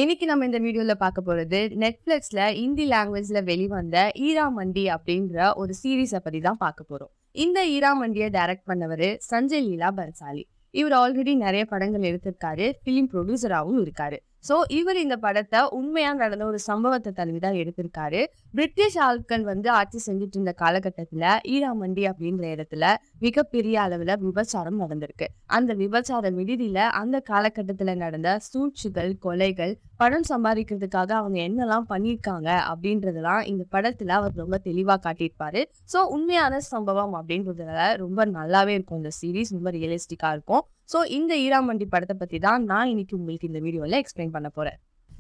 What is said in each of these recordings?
இன்னைக்கு நம்ம இந்த வீடியோல பார்க்க போறது நெட்ஃபிளிக்ஸ்ல ஹிந்தி லாங்குவேஜ்ல வெளிவந்த ஈரா மண்டி அப்படின்ற ஒரு சீரீஸை பத்தி தான் பார்க்க போறோம். இந்த ஈரா மண்டியை டைரக்ட் பண்ணவரு சஞ்சய் லீலா பன்சாலி. இவர் ஆல்ரெடி நிறைய படங்கள் எடுத்திருக்காரு, பிலிம் ப்ரொடியூசராகவும் இருக்காரு. ஸோ இவர் இந்த படத்தை உண்மையா நடந்த ஒரு சம்பவத்தை தழுவிதான் எடுத்திருக்காரு. பிரிட்டிஷ் ஆட்கள் ஆட்சி செஞ்சுட்டு இருந்த காலகட்டத்துல ஈரா மண்டி அப்படின்ற இடத்துல மிகப்பெரிய அளவுல விபச்சாரம் நடந்திருக்கு. அந்த விபச்சார விடுதியில அந்த காலகட்டத்துல நடந்த சூழ்ச்சிகள், கொலைகள், பணம் சம்பாதிக்கிறதுக்காக அவங்க என்னெல்லாம் பண்ணியிருக்காங்க அப்படின்றதெல்லாம் இந்த படத்துல அவர் ரொம்ப தெளிவா காட்டியிருப்பாரு. ஸோ உண்மையான சம்பவம் அப்படின்றதுல ரொம்ப நல்லாவே இருக்கும். இந்த சீரீஸ் ரொம்ப ரியலிஸ்டிக்கா இருக்கும். ஸோ இந்த ஈரா மண்டி படத்தை பத்தி தான் நான் இன்னைக்கு உங்களுக்கு இந்த வீடியோல எக்ஸ்பிளைன் பண்ண போறேன்.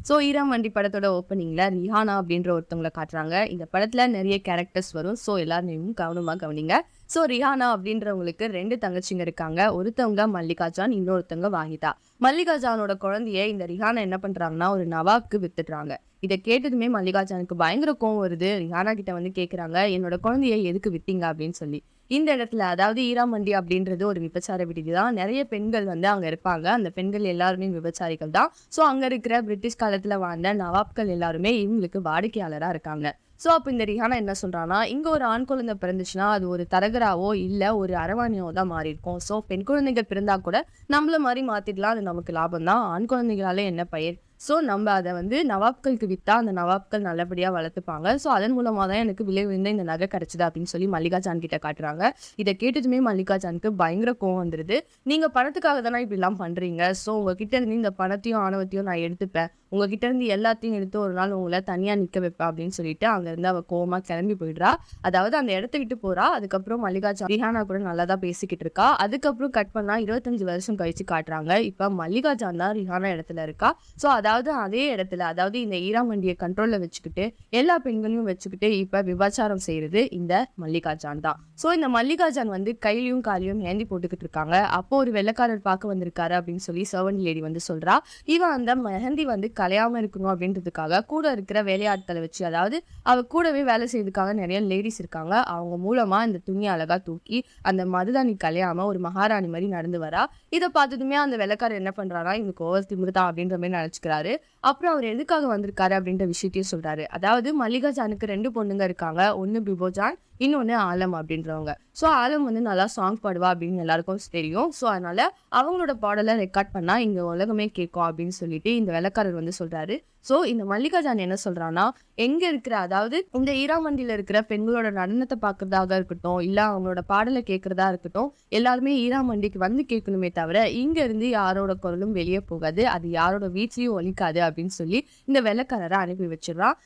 ஸோ ஈரா மண்டி படத்தோட ஓப்பனிங்ல ரிஹானா அப்படின்ற ஒருத்தவங்களை காட்டுறாங்க. இந்த படத்துல நிறைய கேரக்டர்ஸ் வரும். ஸோ எல்லாரையும் கவனமா கவனிங்க. ஸோ ரிஹானா அப்படின்றவங்களுக்கு 2 தங்கச்சிங்க இருக்காங்க. ஒருத்தவங்க மல்லிகா ஜான், இன்னொருத்தவங்க வாஹிதா. மல்லிகா ஜானோட குழந்தைய இந்த ரிஹானா என்ன பண்றாங்கன்னா ஒரு நவாப்க்கு வித்துடுறாங்க. இதை கேட்டதுமே மல்லிகா ஜானுக்கு பயங்கர கோவம் வருது. ரிஹானா கிட்ட கேக்குறாங்க, என்னோட குழந்தைய எதுக்கு வித்தீங்க அப்படின்னு சொல்லி. இந்த இடத்துல அதாவது ஈரா மண்டி அப்படின்றது ஒரு விபச்சார விடுதி தான். நிறைய பெண்கள் அங்க இருப்பாங்க. அந்த பெண்கள் எல்லாருமே விபச்சாரிகள் தான். ஸோ அங்க இருக்கிற பிரிட்டிஷ் காலத்துல வாழ்ந்த நவாப்கள் எல்லாருமே இவங்களுக்கு வாடிக்கையாளரா இருக்காங்க. ஸோ அப்போ இந்த ரிஹானா என்ன சொல்றான்னா, இங்க ஒரு ஆண் குழந்தை பிறந்துச்சுன்னா அது ஒரு தரகராவோ இல்ல ஒரு அரவாணியோ தான் மாறி இருக்கும். ஸோ பெண் குழந்தைகள் பிறந்தா கூட நம்மள மாதிரி மாத்திடலாம், அது நமக்கு லாபம் தான். ஆண் குழந்தைகளால என்ன பயிர்? ஸோ நம்ம அதை நவாப்களுக்கு வித்தா அந்த நவாப்கள் நல்லபடியா வளர்த்துப்பாங்க. ஸோ அதன் மூலமா தான் எனக்கு விலை உயர்ந்த இந்த நகை கிடைச்சது அப்படின்னு சொல்லி மல்லிகா ஜான் கிட்ட காட்டுறாங்க. இதை கேட்டதுமே மல்லிகா ஜானுக்கு பயங்கர கோவம் வந்துருது. நீங்க பணத்துக்காக தானே இப்படி எல்லாம் பண்றீங்க. ஸோ உங்ககிட்ட இருந்து இந்த பணத்தையும் ஆணவத்தையும் நான் எடுத்துப்பேன், உங்ககிட்ட இருந்து எல்லாத்தையும் எடுத்து ஒரு நாள் உங்களை தனியா நிக்க வைப்பேன் அப்படின்னு சொல்லிட்டு அங்க இருந்து அவ கோவமா கிளம்பி போயிடுறா. அதாவது அந்த இடத்த விட்டு போறா. அதுக்கப்புறம் மல்லிகா ஜான் ரிஹானா கூட நல்லாதான் பேசிக்கிட்டு இருக்கா. அதுக்கப்புறம் கட் பண்ணா 25 வருஷம் கழிச்சு காட்டுறாங்க. இப்ப மல்லிகா ஜான் தான் ரிஹானா இடத்துல இருக்கா. ஸோ அதாவது அதே இடத்துல அதாவது இந்த ஈரா மண்டியை கண்ட்ரோல்ல வச்சுக்கிட்டு எல்லா பெண்களையும் வச்சுக்கிட்டு இப்ப விபச்சாரம் செய்யறது இந்த மல்லிகா ஜான் தான். ஸோ இந்த மல்லிகா ஜான் கையிலையும் காலையும் ஏந்தி போட்டுக்கிட்டு இருக்காங்க. அப்போ ஒரு வெள்ளைக்காரர் பார்க்க வந்திருக்காரு அப்படின்னு சொல்லி சர்வன்ட் லேடி சொல்றா. இவன் அந்த மெஹந்தி கலையாம இருக்கணும் அப்படின்றதுக்காக கூட இருக்கிற வேலையாட்களை வச்சு, அதாவது அவ கூடவே வேலை செய்யறதுக்காக நிறைய லேடிஸ் இருக்காங்க, அவங்க மூலமா இந்த துணியை அழகா தூக்கி அந்த மருதாணி கலையாம ஒரு மகாராணி மாதிரி நடந்து வரா. இதை பார்த்ததுமே அந்த வெள்ளைக்காரர் என்ன பண்றாரா, இவனுக்கு ஓவர் திமிர்தான் அப்படின்ற மாதிரி நினைச்சுக்கிறாரு. அப்புறம் அவர் எதுக்காக வந்திருக்காரு அப்படின்ற விஷயத்தையும் சொல்றாரு. அதாவது மல்லிகா ஜானுக்கு 2 பொண்ணுங்க இருக்காங்க. ஒன்னு பிபோஜான், இன்னொன்னு ஆலம் அப்படின்றவங்க. ஸோ ஆலம் நல்லா சாங் பாடுவா அப்படின்னு எல்லாருக்கும் தெரியும். ஸோ அதனால அவங்களோட பாடலை ரெக்கார்ட் பண்ணா இங்க உலகமே கேட்கும் அப்படின்னு சொல்லிட்டு இந்த வெள்ளக்காரர் சொல்றாரு. ஸோ இந்த மல்லிகா ஜான் என்ன சொல்றான்னா, எங்க இருக்கிற அதாவது இந்த ஈரா மண்டியில இருக்கிற பெண்களோட நடனத்தை பார்க்கறதாக இருக்கட்டும், இல்ல அவங்களோட பாடலை கேட்கறதா இருக்கட்டும், எல்லாருமே ஈரா மண்டிக்கு கேட்கணுமே தவிர இங்க இருந்து யாரோட குரலும் வெளியே போகாது, அது யாரோட வீட்லயும் ஒலிக்காது அப்படின்னு சொல்லி இந்த வெள்ளக்காரரை அனுப்பி வச்சிடறான்.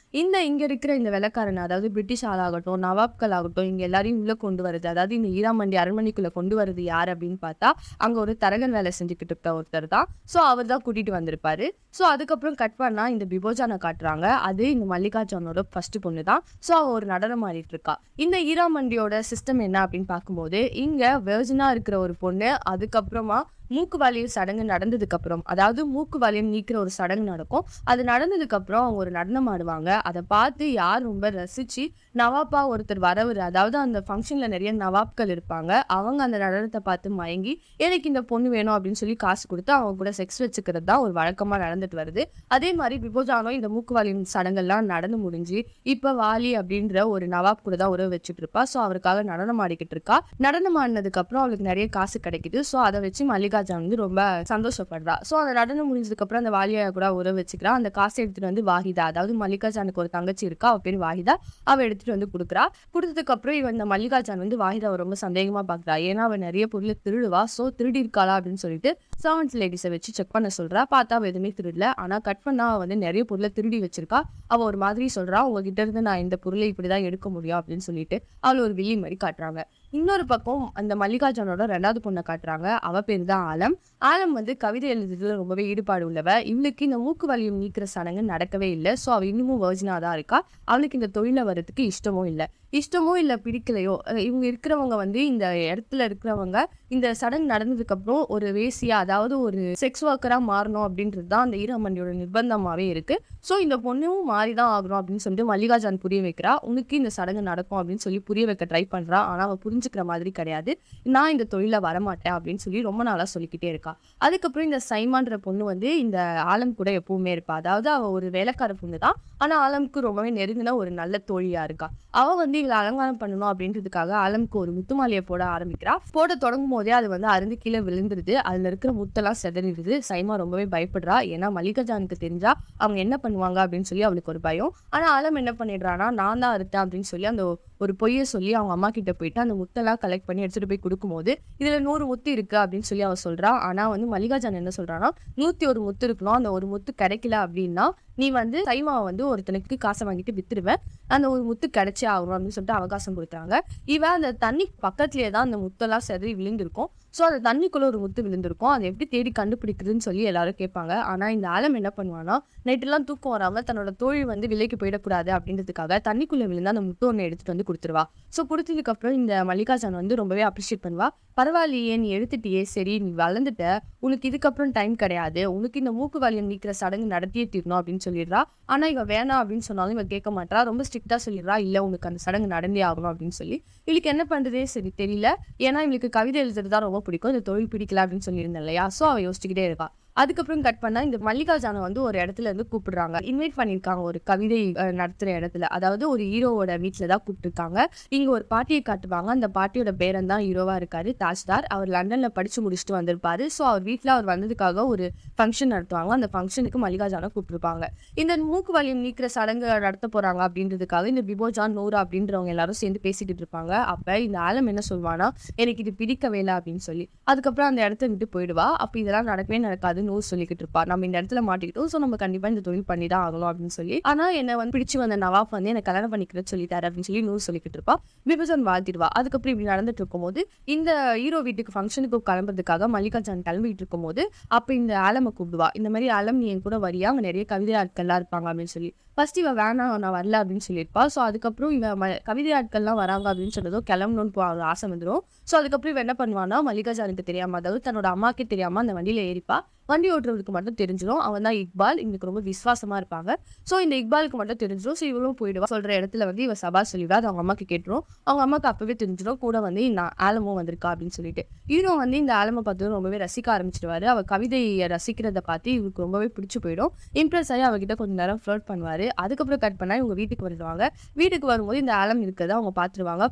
இங்க இருக்கிற இந்த வெள்ளக்காரன் அதாவது பிரிட்டிஷ் ஆளாகட்டும், நவாப்கள் ஆகட்டும், இங்க எல்லாரையும் உள்ள கொண்டு வருது, அதாவது இந்த ஈரா மண்டி அரண்மனைக்குள்ள கொண்டு வருது யார் அப்படின்னு பார்த்தா அங்க ஒரு தரகன் வேலை செஞ்சுக்கிட்டு இருக்க ஒருத்தர் தான். ஸோ அவர் தான் கூட்டிட்டு வந்திருப்பாரு. ஸோ அதுக்கப்புறம் கட் பண்ணா இந்த பிபோஜானை காட்டுறாங்க. அது இந்த மல்லிகா ஜானோட ஃபர்ஸ்ட் பொண்ணு தான். ஸோ அவ ஒரு நடனம் ஆடிட்டு இருக்கா. இந்த ஈரா மண்டியோட சிஸ்டம் என்ன அப்படின்னு பார்க்கும்போது இங்க வெர்ஜினா இருக்கிற ஒரு பொண்ணு, அதுக்கப்புறமா மூக்கு வலியும் சடங்கு நடந்ததுக்கு அப்புறம், அதாவது மூக்கு வலியம் நீக்கிற ஒரு சடங்கு நடக்கும். அது நடந்ததுக்கு அப்புறம் அவங்க ஒரு நடனம் ஆடுவாங்க. அதை பார்த்து யார் ரொம்ப ரசிச்சு நவாப்பா ஒருத்தர் வரவர், அதாவது அந்த ஃபங்க்ஷன்ல நிறைய நவாப்கள் இருப்பாங்க, அவங்க அந்த நடனத்தை பார்த்து மயங்கி எனக்கு இந்த பொண்ணு வேணும் அப்படின்னு சொல்லி காசு கொடுத்து அவங்க கூட செக்ஸ் வச்சுக்கிறது தான் ஒரு வழக்கமா நடந்துட்டு வருது. அதே மாதிரி பிபோஜானோ இந்த மூக்கு வலியும் சடங்கெல்லாம் நடந்து முடிஞ்சு இப்ப வாலி அப்படின்ற ஒரு நவாப் கூட தான் உறவு வச்சுட்டு இருப்பா. ஸோ அவருக்காக நடனம் ஆடிக்கிட்டு இருக்கா. நடனம் ஆடினதுக்கு அப்புறம் அவளுக்கு நிறைய காசு கிடைக்குது. ஸோ அதை வச்சு மல்லிகா ஜான் ரொம்ப சந்தோஷப்படுறா. ஸோ அந்த நடனம் முடிஞ்சதுக்கு அப்புறம் அந்த வாலியா கூட உறவு வச்சுக்கிறா. அந்த காசை எடுத்துட்டு வாஹிதா, அதாவது மல்லிகா ஜானுக்கு ஒரு தங்கச்சி இருக்கா, அவ பேர் வாஹிதா, அவ எடுத்துட்டு கொடுக்குறா. கொடுத்ததுக்கு அப்புறம் இவன் இந்த மல்லிகா ஜான் வாஹிதாவை ரொம்ப சந்தேகமா பாக்குறா. ஏன்னா அவ நிறைய பொருளை திருடுவா. ஸோ திருடி இருக்காளா அப்படின்னு சொல்லிட்டு சர்வன்ட் லேடிஸை வச்சு செக் பண்ண சொல்றா. பார்த்தா அவ எதுவுமே திருடல. ஆனா கட் பண்ணா அவ நிறைய பொருளை திருடி வச்சிருக்கா. அவ ஒரு மாதிரி சொல்றா, உங்ககிட்ட இருந்து நான் இந்த பொருளை இப்படிதான் எடுக்க முடியும் அப்படின்னு சொல்லிட்டு அவளை ஒரு வில்லி மாதிரி காட்டுறாங்க. இன்னொரு பக்கம் அந்த மல்லிகா ஜானோட 2வது பொண்ணை காட்டுறாங்க. அவ பேரு தான் ஆலம். ஆலம் கவிதை எழுதுறதுல ரொம்பவே ஈடுபாடு உள்ளவ. இவளுக்கு இந்த மூக்கு வலியும் நீக்கிற சடங்கு நடக்கவே இல்லை. ஸோ அவ இன்னமும் வெர்ஜினா தான் இருக்கா. அவளுக்கு இந்த தொழில வர்றதுக்கு இஷ்டமோ இல்ல பிடிக்கலையோ, இவங்க இருக்கிறவங்க இந்த இடத்துல இருக்கிறவங்க இந்த சடங்கு நடந்ததுக்கு அப்புறம் ஒரு வேசியா, அதாவது ஒரு செக்ஸ் ஒர்க்கரா மாறணும் அப்படின்றது தான் அந்த ஈரா மண்டியோட நிர்பந்தமாவே இருக்கு. ஸோ இந்த பொண்ணும் மாறிதான் ஆகணும் அப்படின்னு சொல்லிட்டு மல்லிகா ஜான் புரிய வைக்கிறா. உனக்கு இந்த சடங்கு நடக்கும் அப்படின்னு சொல்லி புரிய வைக்க ட்ரை பண்றா. ஆனா அவ புரிஞ்சு புரிஞ்சுக்கிற மாதிரி கிடையாது. நான் இந்த தொழில வரமாட்டேன் அப்படின்னு சொல்லி ரொம்ப நாளா சொல்லிக்கிட்டே இருக்கா. அதுக்கப்புறம் இந்த சைமான்ற பொண்ணு வந்து இந்த ஆலம் கூட எப்பவுமே இருப்பா. அதாவது அவ ஒரு வேலைக்கார பொண்ணு தான். ஆனா ஆலம்க்கு ரொம்பவே நெருங்கின ஒரு நல்ல தோழியா இருக்கா. அவ வந்து இவள அலங்காரம் பண்ணணும் அப்படின்றதுக்காக ஆலம்க்கு ஒரு முத்து மாலையை போட ஆரம்பிக்கிறா. போட தொடங்கும் போதே அது வந்து அருந்து கீழே விழுந்துருது. அதுல இருக்கிற முத்தெல்லாம் சிதறிடுது. சைமா ரொம்பவே பயப்படுறா. ஏன்னா மல்லிகா ஜானுக்கு தெரிஞ்சா அவங்க என்ன பண்ணுவாங்க அப்படின்னு சொல்லி அவளுக்கு ஒரு பயம். ஆனா ஆலம் என்ன பண்ணிடுறான்னா, நான் தான் அறுத்தேன் அப்படின்னு சொல்லி அந்த ஒரு பொய்யை சொல்லி அவங்க அம்மா கிட்ட போயிட்டு அந்த முத்தெல்லாம் கலெக்ட் பண்ணி எடுத்துட்டு போய் கொடுக்கும்போது இதுல 100 முத்து இருக்கு அப்படின்னு சொல்லி அவ சொல்றா. ஆனா வந்து மல்லிகா ஜான் என்ன சொல்றான்னா, 101 முத்து இருக்கணும். அந்த ஒரு முத்து கிடைக்கல அப்படின்னா நீ வந்து சைமாவை வந்து ஒருத்தனுக்கு காசை வாங்கிட்டு வித்துடுவேன். அந்த ஒரு முத்து கிடைச்சே ஆகணும் அப்படின்னு சொல்லிட்டு அவகாசம் கொடுத்தாங்க. இவன் அந்த தண்ணி பக்கத்துலயே தான் அந்த முத்தெல்லாம் செதறி விழுந்திருக்கும். ஸோ அந்த தண்ணிக்குள்ள ஒரு முத்து விழுந்திருக்கும். அதை எப்படி தேடி கண்டுபிடிக்கிறதுன்னு சொல்லி எல்லாரும் கேட்பாங்க. ஆனா இந்த ஆலம் என்ன பண்ணுவானா, நைட்டெல்லாம் தூக்கம் வராம தன்னோட தோழி வந்து விலைக்கு போயிடக்கூடாது அப்படின்றதுக்காக தண்ணிக்குள்ள விழுந்து அந்த முத்து ஒன்று எடுத்துட்டு வந்து கொடுத்துருவா. ஸோ கொடுத்ததுக்கு அப்புறம் இந்த மல்லிகா ஜான் வந்து ரொம்பவே அப்ரிஷியேட் பண்ணுவா. பரவாயில்லையே, நீ எடுத்துட்டியே, சரி நீ வளர்ந்துட்ட, உனக்கு இதுக்கப்புறம் டைம் கிடையாது, உனக்கு இந்த மூக்கு வலியம் நீக்கிற சடங்கு நடத்தியே தீரணும் அப்படின்னு சொல்லிடுறா. ஆனா இவ வேணாம் அப்படின்னு சொன்னாலும் இவ கேட்க மாட்டா. ரொம்ப ஸ்ட்ரிக்டா சொல்லிடுறா, இல்ல உனக்கு அந்த சடங்கு நடந்தே ஆகணும் அப்படின்னு சொல்லி. இவளுக்கு என்ன பண்றதே சரி தெரியல. ஏன்னா இவளுக்கு கவிதை எழுதுறது தான் ரொம்ப பிடிக்கும், இந்த தொழில் பிடிக்கல அப்படின்னு சொல்லியிருந்தேன் இல்லையா. ஸோ அவ யோசிச்சுக்கிட்டே இருக்கா. அதுக்கப்புறம் கட் பண்ணா இந்த மல்லிகா ஜானை வந்து ஒரு இடத்துல இருந்து கூப்பிடுறாங்க. இன்வைட் பண்ணியிருக்காங்க ஒரு கவிதை நடத்துற இடத்துல. அதாவது ஒரு ஹீரோவோட வீட்டுல தான் கூப்பிட்டுருக்காங்க. இங்க ஒரு பாட்டியை காட்டுவாங்க. அந்த பாட்டியோட பேரன் தான் ஹீரோவா இருக்காரு, தாஜ்தார். அவர் லண்டன்ல படிச்சு முடிச்சுட்டு வந்திருப்பாரு. ஸோ அவர் வீட்டுல அவர் வந்ததுக்காக ஒரு ஃபங்க்ஷன் நடத்துவாங்க. அந்த ஃபங்க்ஷனுக்கு மல்லிகா ஜானை கூப்பிட்டுருப்பாங்க. இந்த மூக்கு வலியம் நீக்கிற சடங்கு நடத்த போறாங்க அப்படின்றதுக்காக இந்த பிபோஜான் நூரா அப்படின்றவங்க எல்லாரும் சேர்ந்து பேசிக்கிட்டு இருப்பாங்க. அப்ப இந்த ஆலம் என்ன சொல்வானா, எனக்கு இது பிடிக்கவே இல்லை அப்படின்னு சொல்லி. அதுக்கப்புறம் அந்த இடத்த விட்டு போயிடுவா. அப்ப இதெல்லாம் நடக்கவே நடக்காது சொல்லிக்கிட்டு இருப்பா. நம்ம இந்த இடத்துல மாட்டிக்கிட்டோம், சோ நம்ம கண்டிப்பா இந்த தொழில் பண்ணி தான் ஆகணும் அப்படின்னு சொல்லி. ஆனா என்ன வந்து பிடிச்சு வந்த நவாப் வந்து என்ன கல்யாணம் பண்ணிக்கிறேன்னு சொல்லிட்டாரு அப்படின்னு சொல்லி நூறு சொல்லிக்கிட்டு இருப்பா. பிபோஜான் வாழ்த்திடுவா. அதுக்கப்புறம் இப்படி நடந்துட்டு இருக்கும்போது இந்த ஹீரோ வீட்டுக்கு ஃபங்க்ஷனுக்கு கிளம்புறதுக்காக மல்லிகா ஜான் கிளம்பிட்டு இருக்கும்போது அப்ப இந்த ஆலமை கூப்பிடுவா. இந்த மாதிரி ஆலம், நீ என் கூட வரியா, அங்க நிறைய கவிதை ஆட்கள்லாம் இருப்பாங்க அப்படின்னு சொல்லி. ஃபர்ஸ்ட் இவ வேணாம் நான் வரல அப்படின்னு சொல்லியிருப்பா. ஸோ அதுக்கப்புறம் இவ கவிதை ஆட்கள்லாம் வராங்க அப்படின்னு சொன்னதும் கிளம்பணும்னு ஆசை வந்துடும். ஸோ அதுக்கப்புறம் இவ என்ன பண்ணுவானா, மல்லிகா ஜானுக்கு தெரியாம, அதாவது தன்னோட அம்மாக்கே தெரியாம அந்த வண்டியில ஏறிப்பா. வண்டி ஓட்டுறதுக்கு மட்டும் தெரிஞ்சிடும். அவன் தான் இக்பால். இவனுக்கு ரொம்ப விசுவாசமா இருப்பாங்க. ஸோ இந்த இக்பாலுக்கு மட்டும் தெரிஞ்சிடும். ஸோ இவளும் போயிடுவா. சொல்ற இடத்துல வந்து இவ சபா சொல்லிடுவா. அது அவங்க அம்மாக்கு கேட்டுரும். அவங்க அம்மாக்கு அப்பவே தெரிஞ்சிடும் கூட வந்து நான் ஆலமும் வந்திருக்கா அப்படின்னு சொல்லிட்டு. ஹீரோ வந்து இந்த ஆலமை பார்த்து ரொம்பவே ரசிக்க ஆரம்பிச்சிடுவாரு. அவ கவிதையை ரசிக்கிறத பார்த்து இவருக்கு ரொம்பவே பிடிச்சு போயிடும். இம்ப்ரெஸ் ஆகி அவகிட்ட கொஞ்சம் நேரம் ஃப்ளர்ட் பண்ணுவாரு. அதுக்கப்புறம் கட் பண்ணா இவங்க வீட்டுக்கு வருவாங்க. வீட்டுக்கு வரும்போது இந்த ஆலம் இருக்கிறத அவங்க பார்த்துருவாங்க.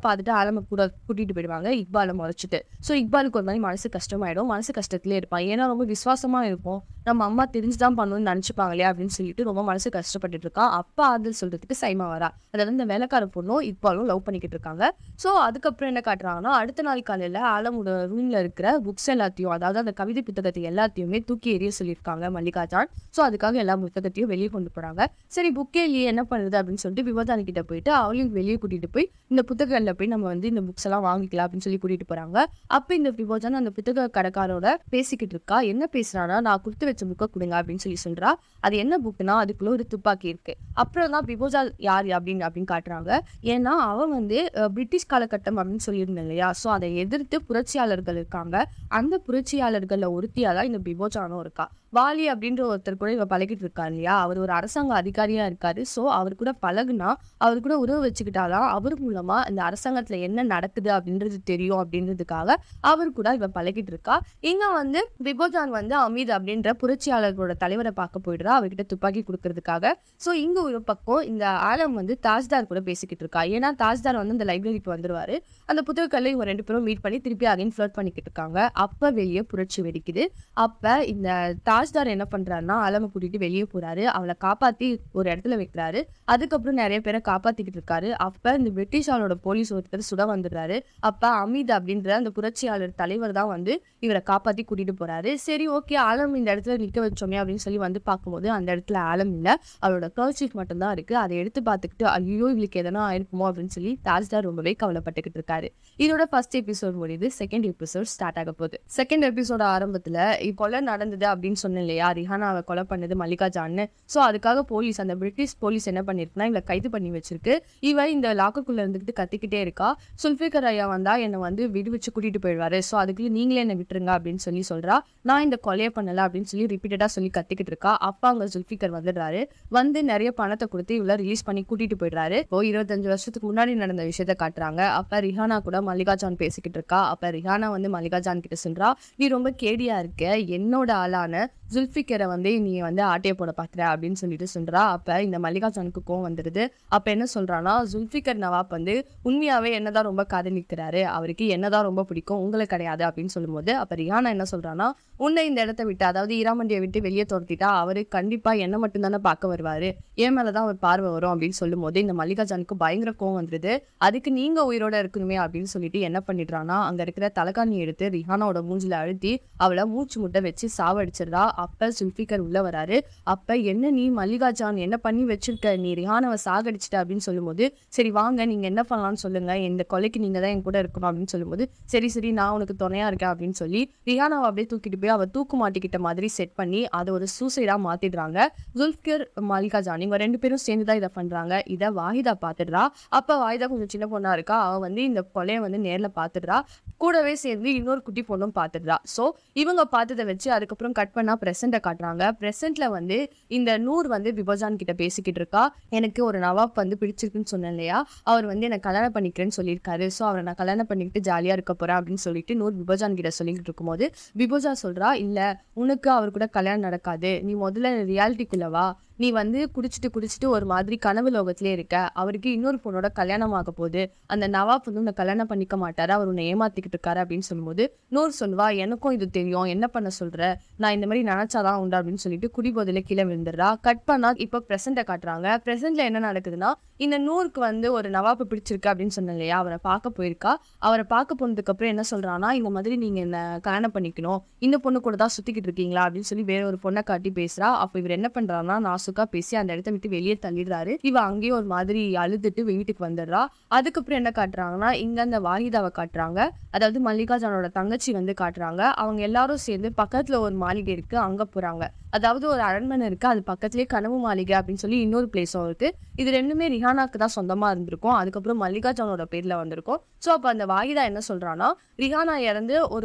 பார்த்துட்டு ஆலமை கூட கூட்டிட்டு போயிடுவாங்க, இக்பாலை முறைச்சிட்டு. ஸோ இக்பாலுக்கு ஒரு மாதிரி மனசு கஷ்டமாயிடும். மனசு கஷ்டத்திலே இருப்பான். ஏன்னா ரொம்ப விசுவாசமா இருக்கும். நம்ம அம்மா தெரிஞ்சுதான் பண்ணணும்னு நினைச்சுப்பாங்க இல்லையா அப்படின்னு சொல்லிட்டு ரொம்ப மனசு கஷ்டப்பட்டுட்டு இருக்கான். அப்பா ஆறுதல் சொல்றதுக்கு சைமா வரா. அதாவது இந்த வேலைக்கார பொண்ணும் இக்பாலும் லவ் பண்ணிக்கிட்டு இருக்காங்க. ஸோ அதுக்கப்புறம் என்ன காட்டுறாங்கன்னா, அடுத்த நாள் காலையில ஆலமோட ரூம்ல இருக்கிற புக்ஸ் எல்லாத்தையும், அதாவது அந்த கவிதை புத்தகத்தை எல்லாத்தையுமே தூக்கி எறிய சொல்லியிருக்காங்க மல்லிகா ஜான். ஸோ அதுக்காக எல்லா புத்தகத்தையும் வெளியே கொண்டு போறாங்க. சரி புக்கே இல்லையே என்ன பண்ணுறது அப்படின்னு சொல்லிட்டு விவதானி கிட்ட போயிட்டு அவளையும் வெளியே கூட்டிட்டு போய் இந்த புத்தகங்கள்ல போய் நம்ம வந்து இந்த புக்ஸ் எல்லாம் வாங்கிக்கலாம் அப்படின்னு சொல்லி கூட்டிட்டு போறாங்க. அப்ப இந்த விபோஜான் அந்த புத்தக கடைக்காரோட பேசிக்கிட்டு இருக்கா. என்ன பேசுறானா, நான் கொடுத்து வச்ச புக்கை கொடுங்க அப்படின்னு சொல்லி சொல்றா. அது என்ன புக்குனா, அதுக்குள்ள ஒரு துப்பாக்கி இருக்கு. அப்புறம் தான் பிபோஜா யார் அப்படின்னு காட்டுறாங்க. ஏன்னா அவன் வந்து பிரிட்டிஷ் காலகட்டம் அப்படின்னு சொல்லியிருந்தேன் இல்லையா. ஸோ அதை எதிர்த்து புரட்சியாளர்கள் இருக்காங்க. அந்த புரட்சியாளர்கள்ல ஒருத்தியா தான் இந்த பிபோஜானும் இருக்கா. வாலி அப்படின்ற ஒருத்தர் கூட இவ பழகிட்டு இருக்காரு இல்லையா. அவர் ஒரு அரசாங்க அதிகாரியா இருக்காரு. ஸோ அவர் கூட பழகுனா, அவர் கூட உறவு வச்சுக்கிட்டாதான் அவர் மூலமா இந்த அரசாங்கத்துல என்ன நடக்குது அப்படின்றது தெரியும் அப்படின்றதுக்காக அவர் கூட இவ பழகிட்டு இருக்கா. இங்க வந்து பிபோஜான் வந்து அமீத் அப்படின்ற புரட்சியாளர்களோட தலைவரை பார்க்க போயிடுறா, அவர்கிட்ட துப்பாக்கி கொடுக்கறதுக்காக. ஸோ இங்க ஒரு பக்கம் இந்த ஆலம் வந்து தாஜ்தார் கூட பேசிக்கிட்டு இருக்கா. ஏன்னா தாஜ்தார் வந்து இந்த லைப்ரரிக்கு வந்துருவாரு. அந்த புத்தகக்கல்ல இவங்க 2 பேரும் மீட் பண்ணி திருப்பி அகைன் ஃப்ளர்ட் பண்ணிக்கிட்டு இருக்காங்க. அப்ப வெளியே புரட்சி வெடிக்குது. அப்ப இந்த தாஜ்தார் என்ன பண்றாருன்னா, ஆலமை கூட்டிட்டு வெளியே போறாரு. அவளை காப்பாத்தி ஒரு இடத்துல வைக்கிறாரு. அதுக்கப்புறம் நிறைய பேரை காப்பாத்திக்கிட்டு இருக்காரு. அப்ப இந்த பிரிட்டிஷாரோட போலீஸ் ஒருத்தர் சுட வந்துடுறாரு. அப்ப அமீத் அப்படின்ற அந்த புரட்சியாளர் தலைவர் தான் வந்து இவரை காப்பாத்தி கூட்டிட்டு போறாரு. சரி ஓகே, ஆலம் இந்த இடத்துல நிக்க வச்சோமே அப்படின்னு சொல்லி வந்து பார்க்கும்போது அந்த இடத்துல ஆலம் இல்ல, அவரோட கர்ச்சீஃப் மட்டும் தான் இருக்கு. அதை எடுத்து பார்த்துக்கிட்டு ஐயோ இவளுக்கு எதனா ஆயிருக்குமோ அப்படின்னு சொல்லி தாஜ்தார் ரொம்பவே கவலைப்பட்டுக்கிட்டு இருக்காரு. இதோட ஃபர்ஸ்ட் எபிசோட் முடியுது. செகண்ட் எபிசோட் ஸ்டார்ட் ஆக போகுது. செகண்ட் எபிசோட ஆரம்பத்துல கொலை நடந்தது அப்படின்னு சொன்னேன் இல்லையா, ரிஹானாவை கொலை பண்ணது மல்லிகா ஜான்னு. ஸோ அதுக்காக போலீஸ், அந்த பிரிட்டிஷ் போலீஸ் என்ன பண்ணிருக்குன்னா இவளை கைது பண்ணி வச்சிருக்கு. இவ இந்த லாக்கருக்குள்ள இருந்துகிட்டு கத்திக்கிட்டே இருக்கா. சுல்ஃபிகர் ஐயா வந்தா என்னை வந்து விடுவிச்சு கூட்டிட்டு போயிடுவாரு, ஸோ அதுக்குள்ள நீங்களே என்னை விட்டுருங்க அப்படின்னு சொல்லி சொல்றா. நான் இந்த கொலையை பண்ணல அப்படின்னு சொல்லி ரிப்பீட்டடா சொல்லி கத்திக்கிட்டு இருக்கா. அப்ப அங்க சுல்ஃபிகர் வந்துடுறாரு. வந்து நிறைய பணத்தை கொடுத்து இவளை ரிலீஸ் பண்ணி கூட்டிட்டு போயிடுறாரு. இப்போ 25 வருஷத்துக்கு முன்னாடி நடந்த விஷயத்த காட்டுறாங்க. அப்ப ரிஹானா கூட மல்லிகா ஜான் பேசிக்கிட்டு இருக்கா. அப்ப ரிஹானா வந்து மல்லிகா ஜான் கிட்ட சொல்றா, நீ ரொம்ப கேடியா இருக்க, என்னோட ஆளான ஜுல்ஃபிகரை வந்து நீ வந்து ஆட்டைய போட பாக்குற அப்படின்னு சொல்லிட்டு சொல்றா. அப்ப இந்த மல்லிகா ஜானுக்கு கோவம் வந்துடுது. அப்ப என்ன சொல்றான்னா, ஜுல்ஃபிகர் நவாப் வந்து உண்மையாவே என்னதான் ரொம்ப காதலிக்கிறாரு, அவருக்கு என்னதான் ரொம்ப பிடிக்கும், உங்களுக்கு கிடையாது அப்படின்னு சொல்லும்போது, அப்ப ரிஹானா என்ன சொல்றான்னா, உன்னை இந்த இடத்த விட்டு, அதாவது ஈராமண்டியை விட்டு வெளியே துரத்திட்டா அவரு கண்டிப்பா என்ன மட்டும் தானே பார்க்க வருவாரு, என் மேலதான் அவர் பார்வை வரும் அப்படின்னு சொல்லும் போது இந்த மல்லிகா ஜானுக்கு பயங்கர கோவம் வந்துருது. அதுக்கு நீங்க உயிரோட இருக்கணுமே அப்படின்னு சொல்லிட்டு என்ன பண்ணிடுறான்னா, அங்க இருக்கிற தலைகாணி எடுத்து ரிஹானாவோட மூஞ்சில அழுத்தி அவளை மூச்சு முட்டை வச்சு சாவடிச்சிடுறா. அப்ப சுல்ஃபிகர் உள்ள வராரு. அப்ப என்ன நீ மல்லிகா ஜான் என்ன பண்ணி வச்சிருக்க, நீ ரிஹானாவை சாகடிச்சிட்ட அப்படின்னு சொல்லும்போது, சரி வாங்க நீங்க என்ன பண்ணலாம்னு சொல்லுங்க, இந்த கொலைக்கு நீங்க தான் என் கூட இருக்கணும் அப்படின்னு சொல்லும்போது, சரி சரி நான் உனக்கு துணையா இருக்கேன் அப்படின்னு சொல்லி ரிஹானாவை அப்படியே தூக்கிட்டு போய் அவ தூக்கு மாட்டிக்கிட்ட மாதிரி செட் பண்ணி அதை ஒரு சூசைடா மாத்திடுறாங்க. ஜுல்ஃபிகர் மல்லிகா ஜான் இவங்க 2 பேரும் சேர்ந்துதான் இதை பண்றாங்க. இதை வாஹிதா பாத்துடுறா. அப்ப வாஹிதா கொஞ்சம் சின்ன பொண்ணா இருக்கா. அவ வந்து இந்த கொலையை வந்து நேர்ல பாத்துடுறா. கூடவே சேர்ந்து இன்னொரு குட்டி பொண்ணும் பாத்துடுறா. சோ இவங்க பார்த்ததை வச்சு அதுக்கப்புறம் கட் பண்ணா பிரசண்ட்டை காட்டுறாங்க. பிரசண்ட்ல வந்து இந்த நூர் வந்து பிபோஜான் கிட்ட பேசிக்கிட்டு இருக்கா. எனக்கு ஒரு நவாப் வந்து பிடிச்சிருக்குன்னு சொன்னேன் இல்லையா, அவர் வந்து எனக்கு கல்யாணம் பண்ணிக்கிறேன்னு சொல்லியிருக்காரு, ஸோ அவரை நான் கல்யாணம் பண்ணிக்கிட்டு ஜாலியா இருக்க போறேன் அப்படின்னு சொல்லிட்டு நூர் பிபோஜான் கிட்ட சொல்லிக்கிட்டு இருக்கும்போது பிபோஜா சொல்றா, இல்ல உனக்கு அவர் கூட கல்யாணம் நடக்காது, நீ முதல்ல ரியாலிட்டிக்குள்ள வா, நீ வந்து குடிச்சிட்டு ஒரு மாதிரி கனவு லோகத்திலே இருக்க, அவருக்கு இன்னொரு பொண்ணோட கல்யாணம் ஆக போகுது, அந்த நவாப் வந்து உன்னை கல்யாணம் பண்ணிக்க மாட்டாரு, அவர் உன்னை ஏமாத்திக்கிட்டு இருக்காரு அப்படின்னு சொல்லும்போது நூர் சொல்வா, எனக்கும் இது தெரியும், என்ன பண்ண சொல்ற, நான் இந்த மாதிரி நினைச்சாதான் உண்டு அப்படின்னு சொல்லிட்டு குடிபோதையில கீழே விழுந்துடுறா. கட் பண்ணா இப்ப பிரசண்ட்டை காட்டுறாங்க. பிரசண்ட்ல என்ன நடக்குதுன்னா, இந்த நூருக்கு வந்து ஒரு நவாப்பை பிடிச்சிருக்கு அப்படின்னு சொன்னேன் இல்லையா, அவரை பார்க்க போயிருக்கா. அவரை பார்க்க போனதுக்கு அப்புறம் என்ன சொல்றான்னா, இந்த மாதிரி நீங்க என்ன கல்யாணம் பண்ணிக்கணும், இந்த பொண்ணு கூட தான் சுத்திக்கிட்டு இருக்கீங்களா அப்படின்னு சொல்லி வேற ஒரு பொண்ணை காட்டி பேசுறா. அப்ப இவர் என்ன பண்றாருன்னா, நாசுக்கா பேசி அந்த இடத்த விட்டு வெளியே தள்ளிடுறாரு. இவ அங்கேயே ஒரு மாதிரி அழுதுட்டு வீட்டுக்கு வந்துடுறா. அதுக்கப்புறம் என்ன காட்டுறாங்கன்னா, இங்க அந்த வாஹிதாவை காட்டுறாங்க. அதாவது மல்லிகா ஜானோட தங்கச்சி வந்து காட்டுறாங்க. அவங்க எல்லாரும் சேர்ந்து பக்கத்துல ஒரு மாளிகை இருக்கு, அங்க போறாங்க. அதாவது ஒரு அரண்மனை இருக்கு, அது பக்கத்துலயே கனவு மாளிகை அப்படின்னு சொல்லி இன்னொரு பிளேஸும் இருக்கு. இது ரெண்டுமே ரிஹானாக்கு தான் சொந்தமா இருந்திருக்கும். அதுக்கப்புறம் மல்லிகா ஜானோட பேர்ல வந்திருக்கும். ஸோ அப்ப அந்த வாஹிதா என்ன சொல்றான்னா, ரிஹானா இறந்து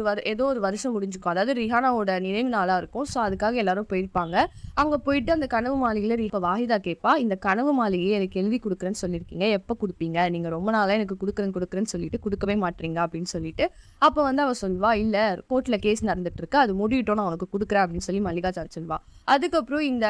ஏதோ ஒரு வருஷம் முடிஞ்சுக்கும், அதாவது ரிஹானாவோட நினைவு நாளா இருக்கும். ஸோ அதுக்காக எல்லாரும் போயிருப்பாங்க. அங்க போயிட்டு அந்த கனவு மாளிகையில இப்ப வாஹிதா கேட்பா, இந்த கனவு மாளிகையை எனக்கு எழுதி கொடுக்குறேன்னு சொல்லியிருக்கீங்க, எப்ப கொடுப்பீங்க, நீங்க ரொம்ப நாளா எனக்கு கொடுக்குறேன்னு சொல்லிட்டு கொடுக்கவே மாட்டீங்க அப்படின்னு சொல்லிட்டு அப்ப வந்து அவ சொல்வா, இல்ல கோர்ட்ல கேஸ் நடந்துட்டு இருக்கு, அது முடிவிட்டோம், நான் உனக்கு கொடுக்குறேன் அப்படின்னு சொல்லி மல்லிகா ஜான் சொல்வா. அதுக்கப்புறம் இந்த